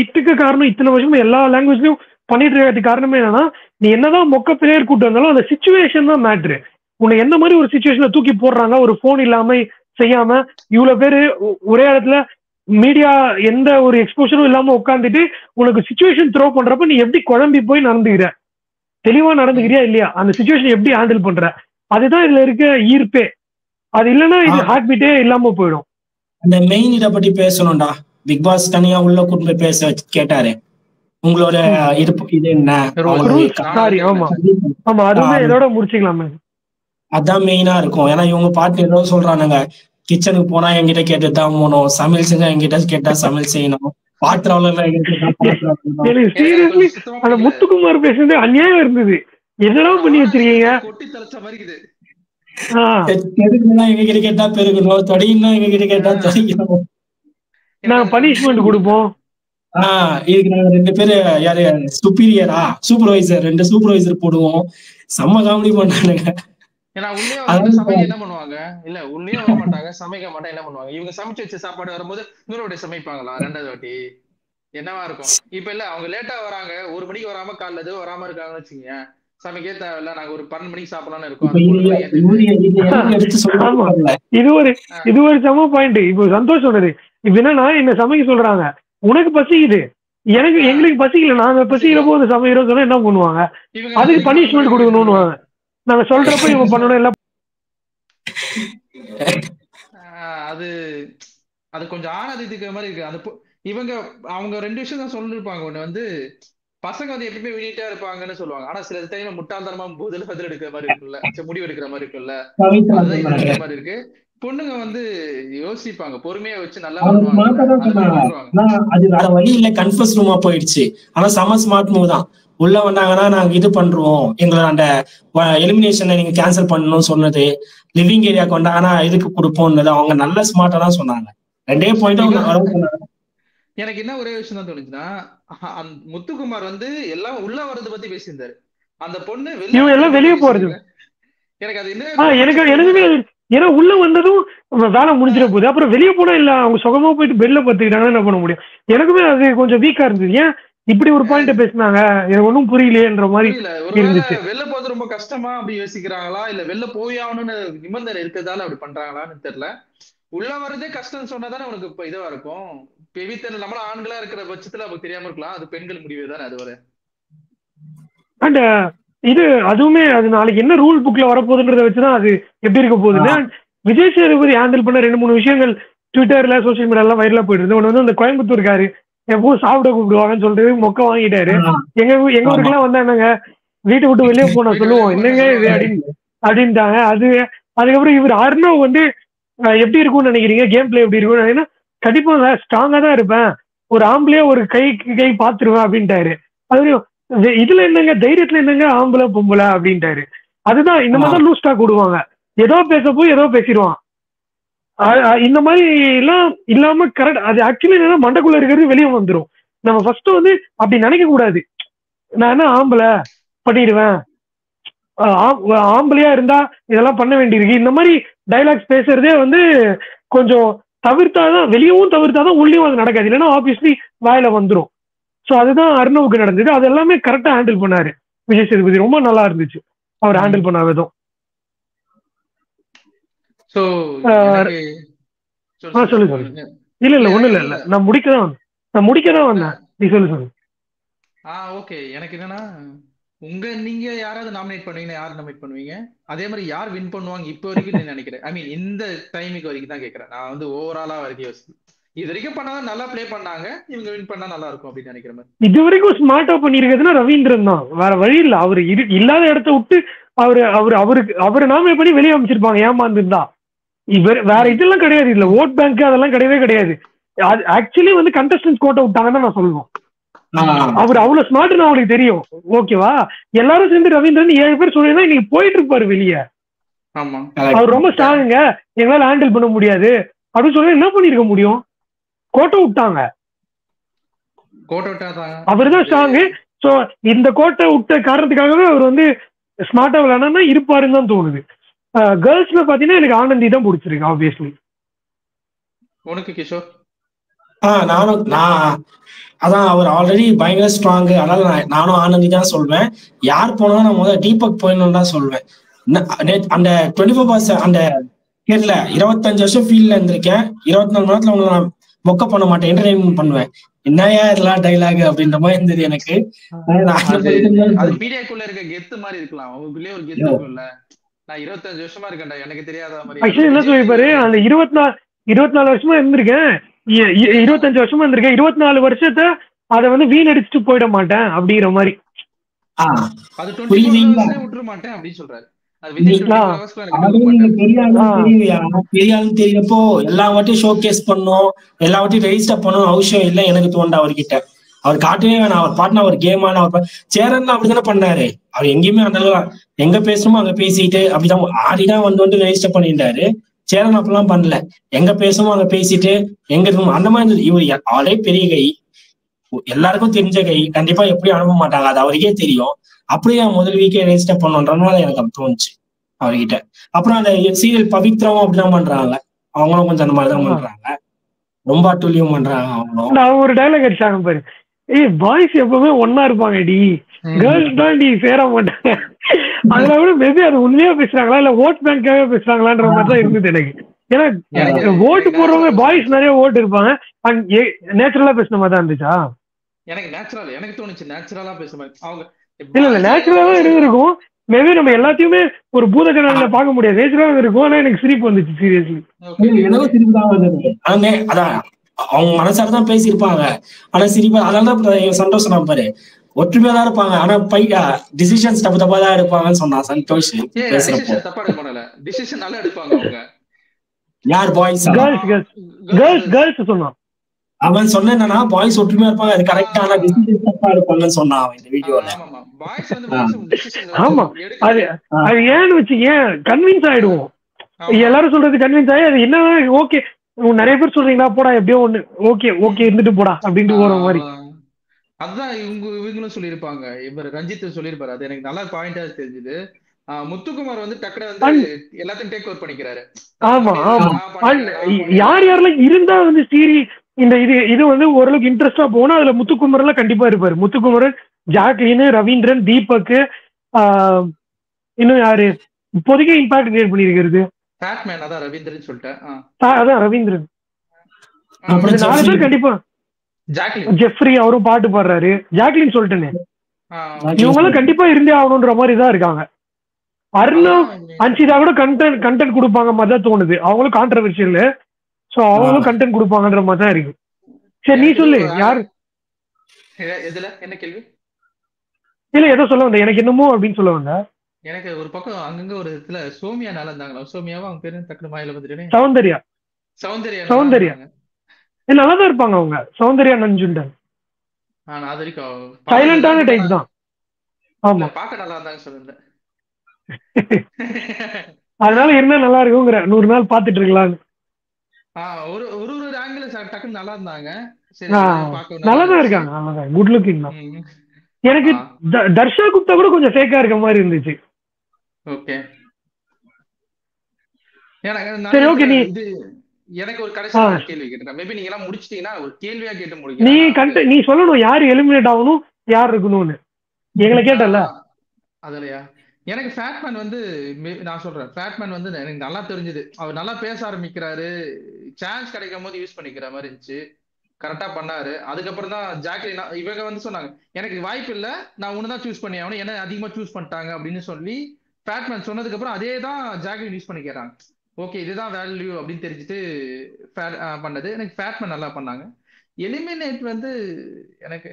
இட்டுக்கு காரணம் இத்தனை வருஷம் எல்லா லாங்குவேஜ்லயும் பண்ணிட்டு இருக்கிறதுக்கு காரணமே என்னன்னா, நீ என்னதான் மொக்க பிளேயர் கூட்டு வந்தாலும் அந்த சிச்சுவேஷன் தான் மேட்ரு. உன்னை எந்த மாதிரி ஒரு சிச்சுவேஷன்ல தூக்கி போடுறாங்க, ஒரு போன் இல்லாம செய்யாம இவ்வளவு பேரு ஒரே இடத்துல மீடியா எந்த ஒரு எக்ஸ்போஷரும் இல்லாம உட்காந்துட்டு உனக்கு சிச்சுவேஷன் த்ரோ பண்றப்ப நீ எப்படி குழம்பி போய் நடந்துக்கிற, தெளிவா நடந்துக்கிறியா இல்லையா, அந்த சிச்சுவேஷன் எப்படி ஹேண்டில் பண்ற, அதுதான் இதுல இருக்க ஈர்ப்பே. அது இல்லைன்னா இது ஹார்ட் பீட்டே இல்லாம போயிடும். அந்த மெயின் இதை பத்தி பேசணும்டா. பிக் பாஸ் தனியா உள்ள கூட்டு பேச கேட்டாரு, உங்களோட இருப்பு இது என்ன. ஆமா அதுதான் இதோட முடிச்சுக்கலாமே. அதான் மெயினா இருக்கும். ஏன்னா இவங்க பாட்டு ஏதோ சொல்றானுங்க, கிச்சனுக்கு போனா என்கிட்ட கேட்டுதான் போகணும், சமையல் செஞ்சா என்கிட்ட கேட்டா சமையல் செய்யணும், பாத்திரம் அந்த முத்துக்குமார் பேசுறது அநியாயம் இருந்தது. என்னடா பண்ணி வச்சிருக்கீங்க, பெருகுனா எங்க கிட்ட கேட்டா பெருகணும், தொடையினா எங்க கிட்ட கேட்டா தொடைக்கணும், நாங்க பனிஷ்மெண்ட் கொடுப்போம். இதுக்கு நாங்க 2 பேரு யாரு சுப்பீரியரா சூப்பர்வைசர் 2 சூப்பர்வைசர் போடுவோம். செம்ம காமெடி பண்ணானுங்க. ஏன்னா உள்ளே சமைக்க என்ன பண்ணுவாங்க, இல்ல உள்ளே வர மாட்டாங்க, சமைக்க மாட்டாங்க, என்ன பண்ணுவாங்க இவங்க சமைச்சு வச்ச சாப்பாடு வரும்போது இன்னொரு சமைப்பாங்களா 2வது வாட்டி, என்னவா இருக்கும். இப்ப இல்ல அவங்க லேட்டா வராங்க, 1 மணிக்கு வராம காலைல எதுவும் வராம இருக்காங்கன்னு வச்சுக்கீங்க, சமைக்க தேவையில்ல, நாங்க ஒரு 12 மணிக்கு சாப்பிடலாம்னு இருக்கோம். இது ஒரு சம பாயிண்ட். இப்போ சந்தோஷ் சொன்னது இப்ப என்னன்னா, என்ன சமைக்க சொல்றாங்க, உனக்கு பசிக்குது, எங்களுக்கு பசிக்கல, நாங்க பசிக்கிற போது சமைக்கிறோம் சொன்னா என்ன பண்ணுவாங்க, அதுக்கு பனிஷ்மெண்ட் கொடுக்கணும்னு. நாங்க சொல்றப்ப இவங்க பண்ணணும் எல்லாம். அது அது கொஞ்சம் ஆனதுக்கு மாதிரி இருக்கு. அந்த இவங்க அவங்க 2 விஷயம் தான் சொல்லிருப்பாங்க. ஒண்ணு வந்து பசங்க வந்து எப்பயுமே வினிட்டா இருப்பாங்கன்னு சொல்லுவாங்க. ஆனா சில டைம்ல முட்டாள்தனமா பதில் எடுக்கிற மாதிரி இருக்குல்ல, முடிவு எடுக்கிற மாதிரி இருக்குல்ல, அதுதான் இது இருக்கிற மாதிரி இருக்கு. பொண்ணுங்க வந்து யோசிப்பாங்க, பொறுமையா வச்சு நல்லா பண்ணுவாங்க. அது வேற வழி இல்ல, கன்ஃபர்ஸ் ரூமா போயிடுச்சு. ஆனா செம ஸ்மார்ட் மூவ் தான். உள்ள வந்தாங்கன்னா நாங்க இது பண்றோம், எங்களை அந்த எலிமினேஷனை நீங்க கேன்சல் பண்ணணும்னு சொன்னது, லிவிங் ஏரியா கொண்டாங்கன்னா இதுக்கு கொடுப்போம்னது அவங்க நல்ல ஸ்மார்ட்டா தான் சொன்னாங்க. 2 பாயிண்ட். எனக்கு என்ன ஒரே விஷயம் தான் தோணுச்சுன்னா, முத்துக்குமார் வந்து எல்லாம் உள்ள வர்றது பத்தி பேசியிருந்தாரு. அந்த பொண்ணு வெளியே போறது எனக்கு அது என்ன எனக்குமே, ஏன்னா உள்ள வந்ததும் வேலை முடிஞ்சிட போகுது, அப்புறம் வெளியே போனா இல்ல அவங்க சுகமா போயிட்டு பெட்ல பத்துக்கிட்டாங்கன்னா என்ன பண்ண முடியும். எனக்குமே அது கொஞ்சம் வீக்கா இருந்தது. ஏன் இப்படி ஒரு பாயிண்ட் பேசினாங்க எனக்கு ஒன்றும் புரியலையேன்ற மாதிரி இருந்துச்சு. வெளில போறது ரொம்ப கஷ்டமா அப்படி யோசிக்கிறாங்களா, இல்ல வெளில போய் ஆகணும்னு நிபந்தனை இருக்கிறதால அப்படி பண்றாங்களான்னு தெரியல. உள்ள வர்றதே கஷ்டம்னு சொன்னாதானே உனக்கு இப்ப இதுவா இருக்கும். நம்மள ஆண்களா இருக்கிற பட்சத்துல நமக்கு தெரியாம இருக்கலாம், அது பெண்கள் முடிவு தானே அது வரை. அண்ட் இது அதுவுமே அது நாளைக்கு என்ன ரூல் புக்ல வரப்போகுதுன்றத வச்சுதான் அது எப்படி இருக்க போகுதுன்னு விஜய் சேதுபதி ஹேண்டில் பண்ண 2-3 விஷயங்கள் ட்விட்டர்ல சோசியல் மீடியாலாம் வைரலா போயிட்டு இருந்து. ஒன்று வந்து அந்த கோயம்புத்தூர்காரு எப்பவும் சாப்பிட கூப்பிடுவாங்கன்னு சொல்லிட்டு மொக்க வாங்கிட்டாரு. எங்க ஊருக்குலாம் வந்தா என்னங்க வீட்டை விட்டு வெளியே போனா சொல்லுவோம் என்னங்க இது அப்படின்ட்டாங்க. அதுக்கப்புறம் இவர் அர்ணவ் வந்து எப்படி இருக்கும்னு நினைக்கிறீங்க, கேம் பிளே எப்படி இருக்கும்னு நினைக்கிறீங்கன்னா, கண்டிப்பா ஸ்ட்ராங்கா தான் இருப்பேன், ஒரு ஆம்பளையா ஒரு கை பாத்துருவேன் அப்படின்ட்டாரு. அது இதுல என்னங்க தைரியத்துல என்னங்க ஆம்பளை பொம்பளை அப்படின்ட்டாரு. அதுதான் இந்த மாதிரிதான் லூஸ் டாக் விடுவாங்க, ஏதோ பேச போய் ஏதோ பேசிடுவான். இந்த மாதிரி எல்லாம் இல்லாம கரெக்ட். அது ஆக்சுவலி என்னன்னா மண்டக்குள்ள இருக்கிறது வெளியே வந்துடும். நம்ம ஃபர்ஸ்ட் வந்து அப்படி நினைக்க கூடாது, நான் என்ன ஆம்பளை பண்ணிடுவேன், ஆம்பளையா இருந்தா இதெல்லாம் பண்ண வேண்டியிருக்கு. இந்த மாதிரி டைலாக்ஸ் பேசுறதே வந்து கொஞ்சம் தவிர்த்தாதான், வெளியவும் தவிர்த்தாதான் உள்ளேயும் அது நடக்காது, இல்லைன்னா ஆப்வியஸ்லி வாயில வந்துடும். ஸோ அதுதான் அர்ணவுக்கு நடந்தது. அது எல்லாமே கரெக்டா ஹேண்டில் பண்ணாரு விஜய் சேதுபதி. ரொம்ப நல்லா இருந்துச்சு அவர் ஹேண்டில் பண்ண விதம். சொல்லு. இல்ல ஒண்ணும் இல்ல நான் முடிக்கதான் வந்தேன். நீ சொல்லு. ஓகே. எனக்கு என்னன்னா, நீங்க யாராவது நாமினேட் பண்ணுவீங்க, யார் நாமினேட் பண்ணுவீங்க, அதே மாதிரி யார் வின் பண்ணுவாங்க இப்ப வரைக்கும் நீ நினைக்கிறேன். ஐ மீன் இந்த டைமுக்கு வரைக்கும் தான் கேட்கறேன். நான் வந்து ஓவராலா வரைக்கும் யோசிச்சு இது வரைக்கும் பண்ணாதான் நல்லா பிளே பண்ணாங்க, இவங்க வின் பண்ணா நல்லா இருக்கும் அப்படின்னு நினைக்கிற மாதிரி. இது வரைக்கும் ஸ்மார்ட்டா பண்ணிருக்கிறதுனா ரவீந்திரன் தான், வேற வழி இல்ல. அவரு இல்லாத இடத்த விட்டு அவரு நாமினேட் பண்ணி வெளியே அமைச்சிருப்பாங்க ஏமாந்துருந்தா. வேற இதெல்லாம் கிடையாது, இதுல ஓட் பேங்க் அதெல்லாம் கிடையவே கிடையாது. ஆக்சுவலி வந்து கண்டஸ்டன்ஸ் கோட்டை விட்டாங்கன்னு நான் சொல்லுவோம். அவர் அவ்வளவு ஸ்மார்ட்னு அவங்களுக்கு தெரியும். ஓகேவா, எல்லாரும் சேர்ந்து ரவீந்திரன் 7 பேர் சொல்லிருந்தா இன்னைக்கு போயிட்டு இருப்பாரு வெளியே. அவர் ரொம்ப ஸ்ட்ராங்குங்க, எங்களால ஹேண்டில் பண்ண முடியாது அப்படின்னு சொல்லி என்ன பண்ணிருக்க முடியும். கோட்டை விட்டாங்க, அவருதான் ஸ்ட்ராங்கு. சோ இந்த கோட்டை விட்ட காரணத்துக்காகவே அவர் வந்து ஸ்மார்ட்டா விளையாடனா இருப்பாருன்னு தான் தோணுது. கேர்ள்ஸ்ல பாத்தீங்கன்னா எனக்கு ஆனந்தி தான் பிடிச்சிருக்கு ஆப்வியஸ்லி. உனக்கு கிஷோர்? நான் அதான் அவர் ஆல்ரெடி பயங்கர ஸ்ட்ராங்கு, அதனால நானும் ஆனந்தி தான் சொல்வேன். யார் போனாலும் நான் முதல்ல தீபக் போயிடணும்னு தான் சொல்வேன். அந்த 24 அந்த கேட்ல 25 வருஷம் ஃபீல்ட்ல இருந்திருக்கேன், 24 மணி நேரத்துல உங்களை நான் மொக்க பண்ண மாட்டேன், என்டர்டைன்மெண்ட் பண்ணுவேன். என்னையா இதெல்லாம் டைலாக் அப்படின்ற மாதிரி இருந்தது எனக்கு. மீடியாக்குள்ள இருக்க கெத்து மாதிரி இருக்கலாம், அவங்களுக்குள்ளே ஒரு கெத்து இருக்கும்ல. நான் 25 வருஷமா இருக்கேன்டா, எனக்கு தெரியாத மாதிரி. ஆக்சுவலி என்ன சொல்லிப்பாரு, அந்த 24 வருஷமா இருந்திருக்கேன், 25 வருஷமா இருந்திருக்கேன், 24 வருஷத்தை அதை வந்து வீணடிச்சுட்டு போயிட மாட்டேன் அப்படிங்கிற மாதிரி. அது 24 விட்டுற மாட்டேன் அப்படின்னு சொல்றாரு. பெரியாலும் தெரியப்போ எல்லா வாட்டியும் ஷோ கேஸ் பண்ணும், எல்லா வாட்டியும் ரெஜிஸ்டர் பண்ணணும் அவசியம் இல்லை எனக்கு தோண்டா. அவர்கிட்ட அவர் காட்டவே வேணாம், அவர் பாட்டுனா அவர் கேமான சேரன் அப்படித்தானே பண்ணாரு. அவர் எங்கேயுமே அந்த எங்க பேசணுமோ அங்க பேசிட்டு அப்படிதான் ஆடிதான் வந்து ரெஜிஸ்டர் பண்ணிட்டாரு. சேரன் அப்படிலாம் பண்ணல, எங்க பேசணுமோ அங்க பேசிட்டு எங்க இருக்கணும் அந்த மாதிரி இருந்தது. இவர் ஆளே பெரிய கை, எல்லாருக்கும் தெரிஞ்ச கை, கண்டிப்பா எப்படியும் அனுப்ப மாட்டாங்க, அது அவருக்கே தெரியும். அப்படியே முதல் வீக்கே ரெஜிஸ்டர் பண்ணணுன்றதுனால எனக்கு அப்படி தோணுச்சு அவர்கிட்ட. அப்புறம் அந்த சீரியல் பவித்ராவும் அப்படிதான் பண்றாங்க, அவங்களும் கொஞ்சம் அந்த மாதிரிதான் பண்றாங்க, ரொம்ப அட்டூழியம் பண்றாங்க அவங்களும். அவங்க ஒரு டைலாக் அடிச்சாங்க பாரு, பாய்ஸ் எப்பவுமே ஒன்னா இருப்பாங்க டி, கேர்ள்ஸ் தான் டி சேர மாட்டாங்க. அதுல கூட மேபி அது உண்மையா பேசுறாங்களா இல்ல ஓட் பேங்காக பேசுறாங்களான்ற மாதிரி தான் இருந்தது எனக்கு. ஏன்னா ஓட்டு போடுறவங்க பாய்ஸ் நிறைய ஓட்டு இருப்பாங்க, நேச்சுரலா பேசுன மாதிரி தான் இருந்துச்சா எனக்கு நேச்சுரலா தோணுச்சு. நேச்சுரலா பேசுற மாதிரி அவங்க இல்ல நேச்சுரலா இருந்திருக்கும். மேபி நம்ம எல்லாத்தையுமே ஒரு பூத கண்ணாடியில பார்க்க முடியாது, நேச்சுரலா இருக்கும். ஆனா எனக்கு சிரிப்பு வந்துச்சு சீரியஸ்லி. எனக்கும் சிரிப்பு தான் வருது. அதான் அவங்க மனசார தான் பேசியிருப்பாங்க, ஆனா சிரிப்பா. அதனாலதான் சந்தோஷம் நான் பாரு ஒற்றுமையா தான் இருப்பாங்க, ஆனா டிசிஷன்ஸ் தப்பு தப்பா தான் எடுப்பாங்கன்னு சொன்னான் சந்தோஷ் பேசுறப்போ. தப்பா எடுக்க மாட்டல, டிசிஷன் நல்லா எடுப்பாங்க அவங்க. யார் பாய்ஸ்? கேர்ள்ஸ் சொன்னான். அவன் சொன்ன என்னன்னா பாய்ஸ் ஒற்றுமையா இருப்பாங்க, அது கரெக்டா, ஆனா டிசிஷன் தப்பா எடுப்பாங்கன்னு சொன்னான் இந்த வீடியோல. ஆமா, அது ஏன்னு வச்சு ஏன் கன்வின்ஸ் ஆயிடுவோம், எல்லாரும் சொல்றது கன்வின்ஸ் ஆகி அது என்ன ஓகே நிறைய பேர் சொல்றீங்களா போடா எப்படியோ ஒண்ணு ஓகே இருந்துட்டு போடா அப்படின்ட்டு போற மாதிரி. அதுதான் இவங்களும் சொல்லியிருப்பாங்க. இவர் ரஞ்சித் சொல்லியிருப்பாரு, அது எனக்கு நல்லா பாயிண்டா தெரிஞ்சுது. முத்துக்குமார் வந்து டக்குனு வந்து எல்லாத்தையும் டேக் ஓவர் பண்ணிக்கிறாரு. ஆமா யார் யாரெல்லாம் இருந்தா வந்து சீரி இந்த இது வந்து ஓரளவுக்கு இன்ட்ரெஸ்டா போனா அதுல முத்துக்குமரன் எல்லாம் கண்டிப்பா இருப்பாரு. முத்துக்குமரன், ஜாக்லின், ரவீந்திரன், தீபக், இன்னும் யாரு இப்போதைக்கு இம்பாக்ட் கிரியேட் பண்ணிருக்கிறது? அதான் ரவீந்திரன் சொல்லிட்டேன். அதான் ரவீந்திரன். 4 பேர் கண்டிப்பா. ஜெஃப்ரி அவரும் பாட்டு பாடுறாரு. ஜாக்லின் சொல்லிட்டேனே, இவங்க எல்லாம் கண்டிப்பா இருந்தே ஆகணும்ன்ற மாதிரி தான் இருக்காங்க. அர்ணவ், அன்சிதா கூட கண்டென்ட் கொடுப்பாங்க மாதிரி தான் தோணுது. அவங்களும் கான்ட்ரவர்ஷியல், சோ அவங்களும் கண்டென்ட் கொடுப்பாங்கன்ற மாதிரி தான் இருக்கு. சரி நீ சொல்லு, யாரு என்ன கேள்வி? இல்ல ஏதோ சொல்ல வந்த, எனக்கு என்னமோ அப்படின்னு சொல்ல வந்த. எனக்கு ஒரு பக்கம் அங்கங்க ஒரு இடத்துல சோமியா நல்லா இருந்தாங்களா, சோமியாவா அவங்க பேரு டக்குனு வாயில வந்துட்டேனே. சௌந்தர்யா நல்லாதான் இருப்பாங்க அவங்க. சௌந்தர்யா நஞ்சுண்டன் சைலண்டான டைப் தான். ஆமா, பாக்க நல்லா இருந்தாங்க சொல்லுங்க. அதனால என்ன நல்லா இருக்குங்கிற 100 நாள் பாத்துட்டு இருக்கலாம்னு. ஒரு ஒரு ஒரு ஆங்கிள் டக்குன்னு நல்லா இருந்தாங்க. நல்லாதான் இருக்காங்க, நல்லாதான் குட் லுக்கிங் தான். எனக்கு தர்ஷா குப்தா கூட கொஞ்சம் ஃபேக்கா இருக்க மாதிரி இருந்துச்சு. ஓகே சரி ஓகே, நீ எனக்கு ஒரு கடைசியான கேள்வி கேட்டேன். மேபி நீங்க எல்லாம் முடிச்சிட்டீங்கன்னா ஒரு கேள்வியா கேட்டு முடிங்க. நீ சொல்லணும் யாரு எலிமினேட் ஆகணும் யார் இருக்கணும்னு. எங்களை கேட்டல அதுலயா? எனக்கு ஃபேட்மேன் வந்து நான் சொல்றேன், ஃபேட்மேன் வந்து எனக்கு நல்லா தெரிஞ்சது. அவர் நல்லா பேச ஆரம்பிக்கிறாரு, சான்ஸ் கிடைக்கும் போது யூஸ் பண்ணிக்கிற மாதிரி இருந்துச்சு, கரெக்டா பண்ணாரு. அதுக்கப்புறம் தான் ஜாக்லின் இவங்க வந்து சொன்னாங்க எனக்கு வாய்ப்பு இல்ல, நான் ஒண்ணுதான் சூஸ் பண்ணி ஆகணும், என்ன அதிகமா சூஸ் பண்ணிட்டாங்க அப்படின்னு சொல்லி ஃபேட்மேன் சொன்னதுக்கு அப்புறம் அதே தான் ஜாக்லின் யூஸ் பண்ணிக்கிறாங்க. ஓகே இதுதான் வேல்யூ அப்படின்னு தெரிஞ்சுட்டு பண்ணது. எனக்கு ஃபேட்மேன் நல்லா பண்ணாங்க. எலிமினேட் வந்து எனக்கு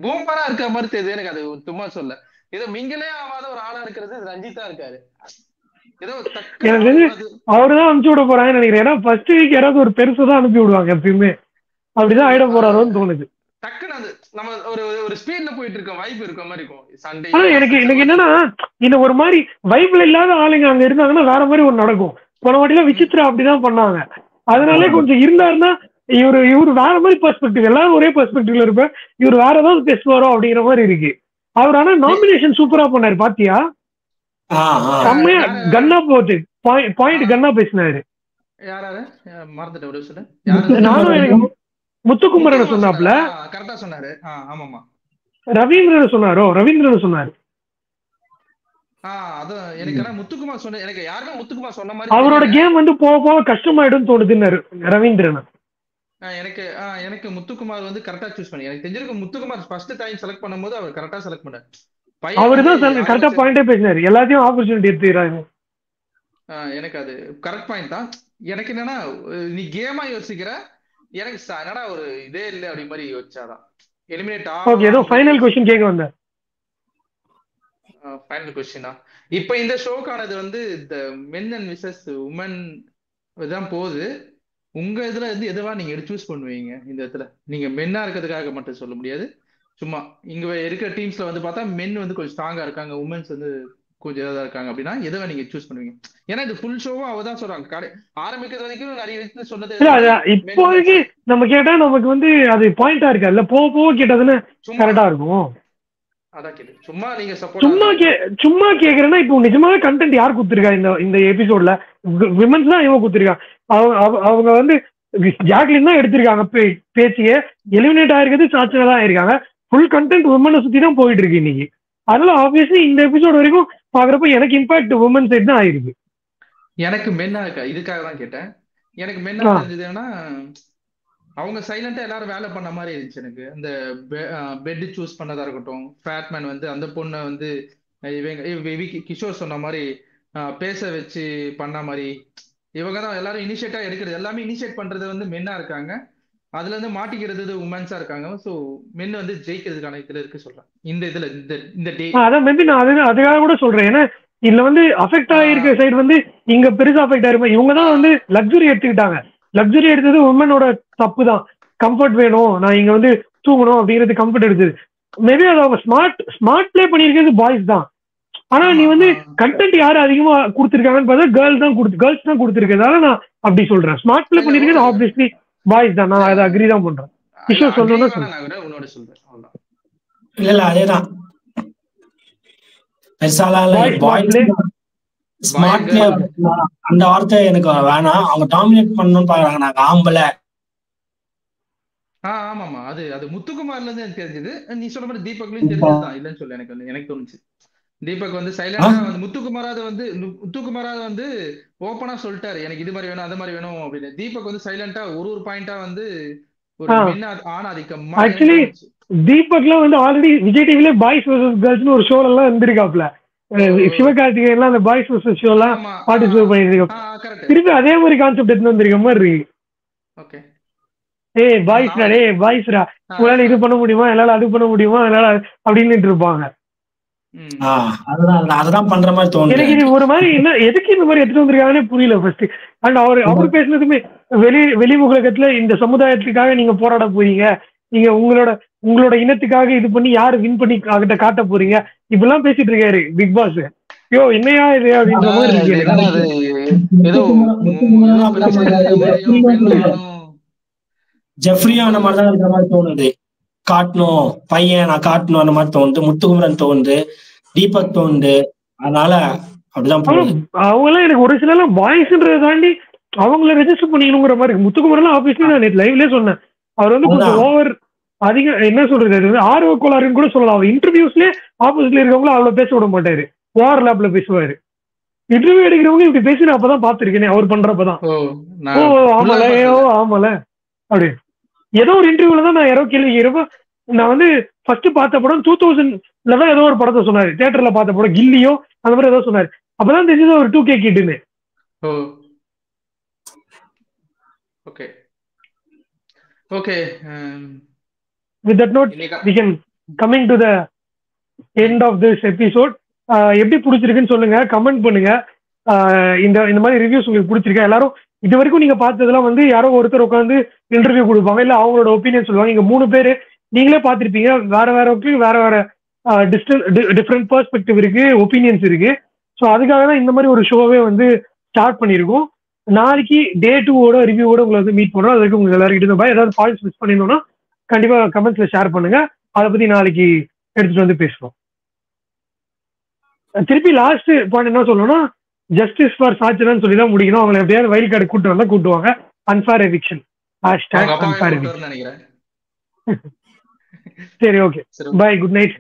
பூமரா இருக்க மாதிரி தெரியுது. எனக்கு அது சும்மா சொல்ல, ஏதோ மிங்களே ஆகாத ஒரு ஆளா இருக்கிறது ரஞ்சித்தா இருக்காரு. ஏதோ அவருதான் அனுப்பிச்சு விட போறாங்கன்னு நினைக்கிறேன். ஏன்னா ஃபர்ஸ்ட் வீக் யாராவது ஒரு பெருசுதான் அனுப்பி விடுவாங்க எப்பயுமே, அப்படிதான் ஆயிட போறாரோன்னு தோணுது. டக்குன்னு அது நம்ம ஒரு ஸ்பீட்ல போயிட்டு இருக்க வாய்ப்பு இருக்க மாதிரி இருக்கும் சண்டே. எனக்கு என்னன்னா இந்த ஒரு மாதிரி வைப்ல இல்லாத ஆளுங்க அங்க இருந்தாங்கன்னா வேற மாதிரி ஒரு நடக்கும். போன வாட்டில விசித்ரா அப்படிதான் பண்ணாங்க. அதனாலே கொஞ்சம் இருந்தாருன்னா இவரு வேற மாதிரி பெர்ஸ்பெக்டிவ், எல்லாரும் ஒரே பெர்ஸ்பெக்டிவ்ல இருப்பேன், இவர் வேற ஏதாவது பேசுவாரோ அப்படிங்கிற மாதிரி இருக்கு. அவர் ஆனா நாமினேஷன் சூப்பரா பண்ணாரு பாத்தியா? செம்மையா கன்னா போச்சு, பாயிண்ட் கன்னா பேசினாரு. நானும் எனக்கு முத்துக்குமரன் சொன்னாப்ல, கரெக்டா சொன்னாரு. ஆமாமா, ரவீந்திரன் சொன்னாரோ, ரவீந்திரன் சொன்னாரு. முத்துக்குமார் சொன்ன எனக்கு யாருமே முத்துக்குமார் சொன்ன மாதிரி அவரோட கேம் வந்து போக போக கஷ்டமாயிடும் தோணுதுன்னு ரவீந்திரன். எனக்கு முத்துக்குமார் வந்து கரெக்டா சூஸ் பண்ணி எனக்கு தெரிஞ்சிருக்கு. முத்துக்குமார் ஃபர்ஸ்ட் டைம் செலக்ட் பண்ணும்போது அவர் கரெக்டா செலக்ட் பண்ணாரு. அவருதான் கரெக்டா பாயிண்டே பேசினாரு, எல்லாத்தையும் ஆப்பர்ச்சுனிட்டி எடுத்துக்கிறாங்க. எனக்கு அது கரெக்ட் பாயிண்ட் தான். எனக்கு என்னன்னா நீ கேமா யோசிக்கிற, எனக்கு என்னடா ஒரு இதே இல்லை அப்படி மாதிரி யோசிச்சாதான் எலிமினேட் ஆகும். ஏதோ ஃபைனல் क्वेश्चन கேட்க வந்தேன். ஃபைனல் क्वेश्चनா? இப்போ இந்த ஷோக்கானது வந்து இந்த மென் அண்ட் விசஸ் உமன் தான் போகுது. உங்க இதுல இருந்து எதுவா நீங்க சூஸ் பண்ணுவீங்க? இந்த இடத்துல நீங்க மென்னா இருக்கிறதுக்காக மட்டும் சொல்ல முடியாது, சும்மா இங்க இருக்கிற டீம்ஸ்ல வந்து பார்த்தா மென் வந்து கொஞ்சம் ஸ்ட்ராங்கா இருக்காங்க, உமன்ஸ் வந்து கொஞ்சம் இதாக இருக்காங்க அப்படின்னா எதுவா நீங்க சூஸ் பண்ணுவீங்க? ஏன்னா இது ஃபுல் ஷோவும் அவதான் சொல்றாங்க, ஆரம்பிக்கிறது வரைக்கும் நிறைய விஷயம் சொன்னது. இப்போதைக்கு நம்ம கேட்டா நமக்கு வந்து அது பாயிண்டா இருக்கா இல்ல, போக போக கேட்டதுன்னு கரெக்டா இருக்கும். சும்மா கேக்குறேன்னா இப்போ நிஜமாவே கண்டென்ட் யார் குடுத்திருக்கா இந்த எபிசோட்ல? விமன்ஸ் தான் இவங்க குடுத்திருக்கா. அவங்க வந்து ஜாக்லின் தான் எடுத்திருக்காங்க பேச்சியே. எலிமினேட் ஆயிருக்கிறது சாட்சியா தான் ஆயிருக்காங்க. ஃபுல் கண்டென்ட் விமனை சுத்தி தான் போயிட்டு இருக்கு இன்னைக்கு. அதனால ஆப்வியஸ்லி இந்த எபிசோட் வரைக்கும் பாக்குறப்ப எனக்கு இம்பாக்ட் உமன் சைடு தான் ஆயிருக்கு. எனக்கு மென்னா இருக்கா, இதுக்காக தான் கேட்டேன். எனக்கு மென்னா தெரிஞ்சதுன்னா அவங்க சைலண்டா எல்லாரும் வேலை பண்ண மாதிரி இருந்துச்சு. எனக்கு அந்த பெட் சூஸ் பண்ணதா இருக்கட்டும், ஃபேட்மேன் வந்து அந்த பொண்ணை வந்து கிஷோர் சொன்ன மாதிரி பேச வச்சு பண்ண மாதிரி இவங்க தான் எல்லாரும் இனிஷியேட்டா எடுக்கிறது. எல்லாமே இனிஷியேட் பண்றது வந்து மென்னா இருக்காங்க. அதுல இருந்து மாட்டிக்கிறது உமன்ஸா இருக்காங்க. ஸோ மென் வந்து ஜெயிக்கிறதுக்கான இதுல இருக்கு சொல்றேன். இந்த இதுல இந்த டே அதான் மேபி நான் அதுக்காக கூட சொல்றேன். ஏன்னா இதுல வந்து அஃபெக்ட் ஆகிருக்க சைடு வந்து இங்க பெருசா அஃபெக்ட் ஆயிருப்பா. இவங்க தான் வந்து லக்ஸுரி எடுத்துக்கிட்டாங்க. லக்ஸுரி எடுத்தது உமனோட தப்பு தான். கம்ஃபர்ட் வேணும், நான் இங்க வந்து தூங்கணும் அப்படிங்கிறது கம்ஃபர்ட் எடுத்தது. மேபி அது அவங்க ஸ்மார்ட் பிளே பண்ணிருக்கிறது பாய்ஸ் தான். ஆனா நீ வந்து கண்டென்ட் யாரு அதிகமா கொடுத்துருக்காங்கன்னு பார்த்தா கேர்ள்ஸ் தான் கொடுத்துருக்கதால நான் அப்படி சொல்றேன். ஸ்மார்ட் பிளே பண்ணிருக்கிறது ஆப்வியஸ்லி பாய்ஸ் தான். நான் அதை அக்ரி தான் பண்றேன். கிஷோர் சொல்லணும்னா சொல்றேன். இல்ல அதேதான் ஸ்மார்ட் பிளே அந்த வார்த்தை எனக்கு வேணாம். அவங்க டாமினேட் பண்ணணும்னு பாக்குறாங்க. நாங்க ஆம்பளை. ஆமாமா, அது முத்துக்குமார்ல இருந்து எனக்கு தெரிஞ்சது. நீ சொல்ற மாதிரி தீபக்லயும் தெரிஞ்சதுதான். இல்லன்னு சொல்ல எனக்கு தோணுச்சு. தீபக் வந்து சைலண்டா வந்து முத்துக்குமாராத வந்து ஓப்பனா சொல்லிட்டாரு, எனக்கு இது மாதிரி வேணும் அது மாதிரி வேணும் அப்படின்னு. தீபக் வந்து சைலண்டா ஒரு பாயிண்டா வந்து ஒரு ஆணாதிக்கம். ஆக்சுவலி தீபக்லாம் வந்து ஆல்ரெடி விஜய் டிவில பாய்ஸ் வெர்சஸ் கேர்ள்ஸ்னு ஒரு ஷோல எல்லாம் இருந்திருக்காப்ல. சிவகார்த்திகேயன் எல்லாம் அந்த பாய்ஸ் வெர்சஸ் ஷோ எல்லாம் பார்ட்டிசிபேட் பண்ணிருக்காங்க. திருப்பி அதே மாதிரி கான்செப்ட் எடுத்து வந்திருக்க மாதிரி இருக்கு. ஓகே, ஏய் பாய்ஸ்டா, டேய் பாய்ஸ்டா, உங்களால இது பண்ண முடியுமா, என்னால அது பண்ண முடியுமா, என்னால அப்படின்னு இருப்பாங்க. அததான் பண்ற மாதிரி தோணுது எனக்கு. இது ஒரு மாதிரி என்ன எதுக்கு இந்த மாதிரி எடுத்துட்டு வந்திருக்காங்கன்னே புரியல ஃபர்ஸ்ட். அண்ட் அவர் பேசுனதுமே வெளிமுகத்துல இந்த சமுதாயத்துக்காக நீங்க போராட போறீங்க, நீங்க உங்களோட இனத்துக்காக இது பண்ணி யாரு வின் பண்ணி கிட்ட காட்ட போறீங்க, இப்பெல்லாம் பேசிட்டு இருக்காரு பிக் பாஸ். ஐயோ என்னையா இது அப்படின்ற மாதிரி இருக்கு. ஜெஃப்ரியும் அந்த மாதிரிதான் இருக்கிற மாதிரி தோணுது. காட்டணும் பையன், நான் காட்டணும் அந்த மாதிரி தோணுது. முத்துக்குமரன் தோணுது, தீபக் தோணுது. அதனால அப்படிதான் அவங்க எல்லாம் எனக்கு ஒரு சில பாய்ஸ்ன்றதை தாண்டி அவங்கள ரெஜிஸ்டர் பண்ணிக்கணுங்கிற மாதிரி இருக்கு. முத்துக்குமரன் ஆப்வியஸ்லி நான் நேற்று லைவ்லயே சொன்னேன், அவர் வந்து கொஞ்சம் ஓவர் அதிகம் என்ன சொல்றது ஆர்வ கோளாறுன்னு கூட சொல்லலாம். அவர் இன்டர்வியூஸ்லயே ஆப்போசிட்ல இருக்கவங்களும் அவ்வளவு பேச விட மாட்டாரு, ஓவர் லேப்ல பேசுவாரு. இன்டர்வியூ எடுக்கிறவங்க இப்படி பேசி நான் அப்பதான் பாத்துருக்கேனே அவர் பண்றப்பதான். ஆமால ஆமால அப்படி ஏதோ ஒரு இன்டர்வியூல தான் நான் யாரோ கேள்வி கேட்கிறப்ப நான் வந்து ஃபர்ஸ்ட் பார்த்த படம் 2000ல தான் ஏதோ ஒரு படத்தை சொன்னாரு, தியேட்டர்ல பார்த்த படம் கில்லியோ அந்த மாதிரி ஏதோ சொன்னாரு. அப்பதான் தெரிஞ்சது ஒரு 2K கிட்டுன்னு. Okay okay, with that note we can coming to the end of this episode. எப்படி பிடிச்சிருக்குன்னு சொல்லுங்க, கமெண்ட் பண்ணுங்க. இந்த மாதிரி ரிவ்யூஸ் உங்களுக்கு பிடிச்சிருக்கா? எல்லாரும் இது வரைக்கும் நீங்க பார்த்ததெல்லாம் வந்து யாரோ ஒருத்தர் உட்காந்து இன்டர்வியூ கொடுப்பாங்க, இல்ல அவங்களோட ஒப்பீனியன் சொல்லுவாங்க. இங்க 3 பேரு நீங்களே பார்த்திருப்பீங்க, வேற வேற டிஃப்ரெண்ட் பெர்ஸ்பெக்டிவ் இருக்கு, ஒப்பீனியன்ஸ் இருக்கு. ஸோ அதுக்காக தான் இந்த மாதிரி ஒரு ஷோவே வந்து ஸ்டார்ட் பண்ணியிருக்கோம். நாளைக்கு டே 2 ரிவ்யூவோட உங்களை வந்து மீட் பண்ணுறோம். அதுக்கு உங்களுக்கு எல்லாருக்கிட்ட பாய். ஏதாவது பாயிண்ட்ஸ் மிஸ் பண்ணியிருந்தோம்னா கண்டிப்பா கமெண்ட்ஸ்ல ஷேர் பண்ணுங்க, அதை பத்தி நாளைக்கு எடுத்துட்டு வந்து பேசுவோம். திருப்பி லாஸ்ட் பாயிண்ட் என்ன சொல்லணும்னா, ஜஸ்டிஸ் ஃபார் சாச்சனான்னு சொல்லி தான் முடிக்கணும். அவங்களை எப்படியாவது வயல் கார்டு கூட்டுவாங்க. Unfair eviction #unfair eviction. சரி, ஓகே, பை, குட் நைட்.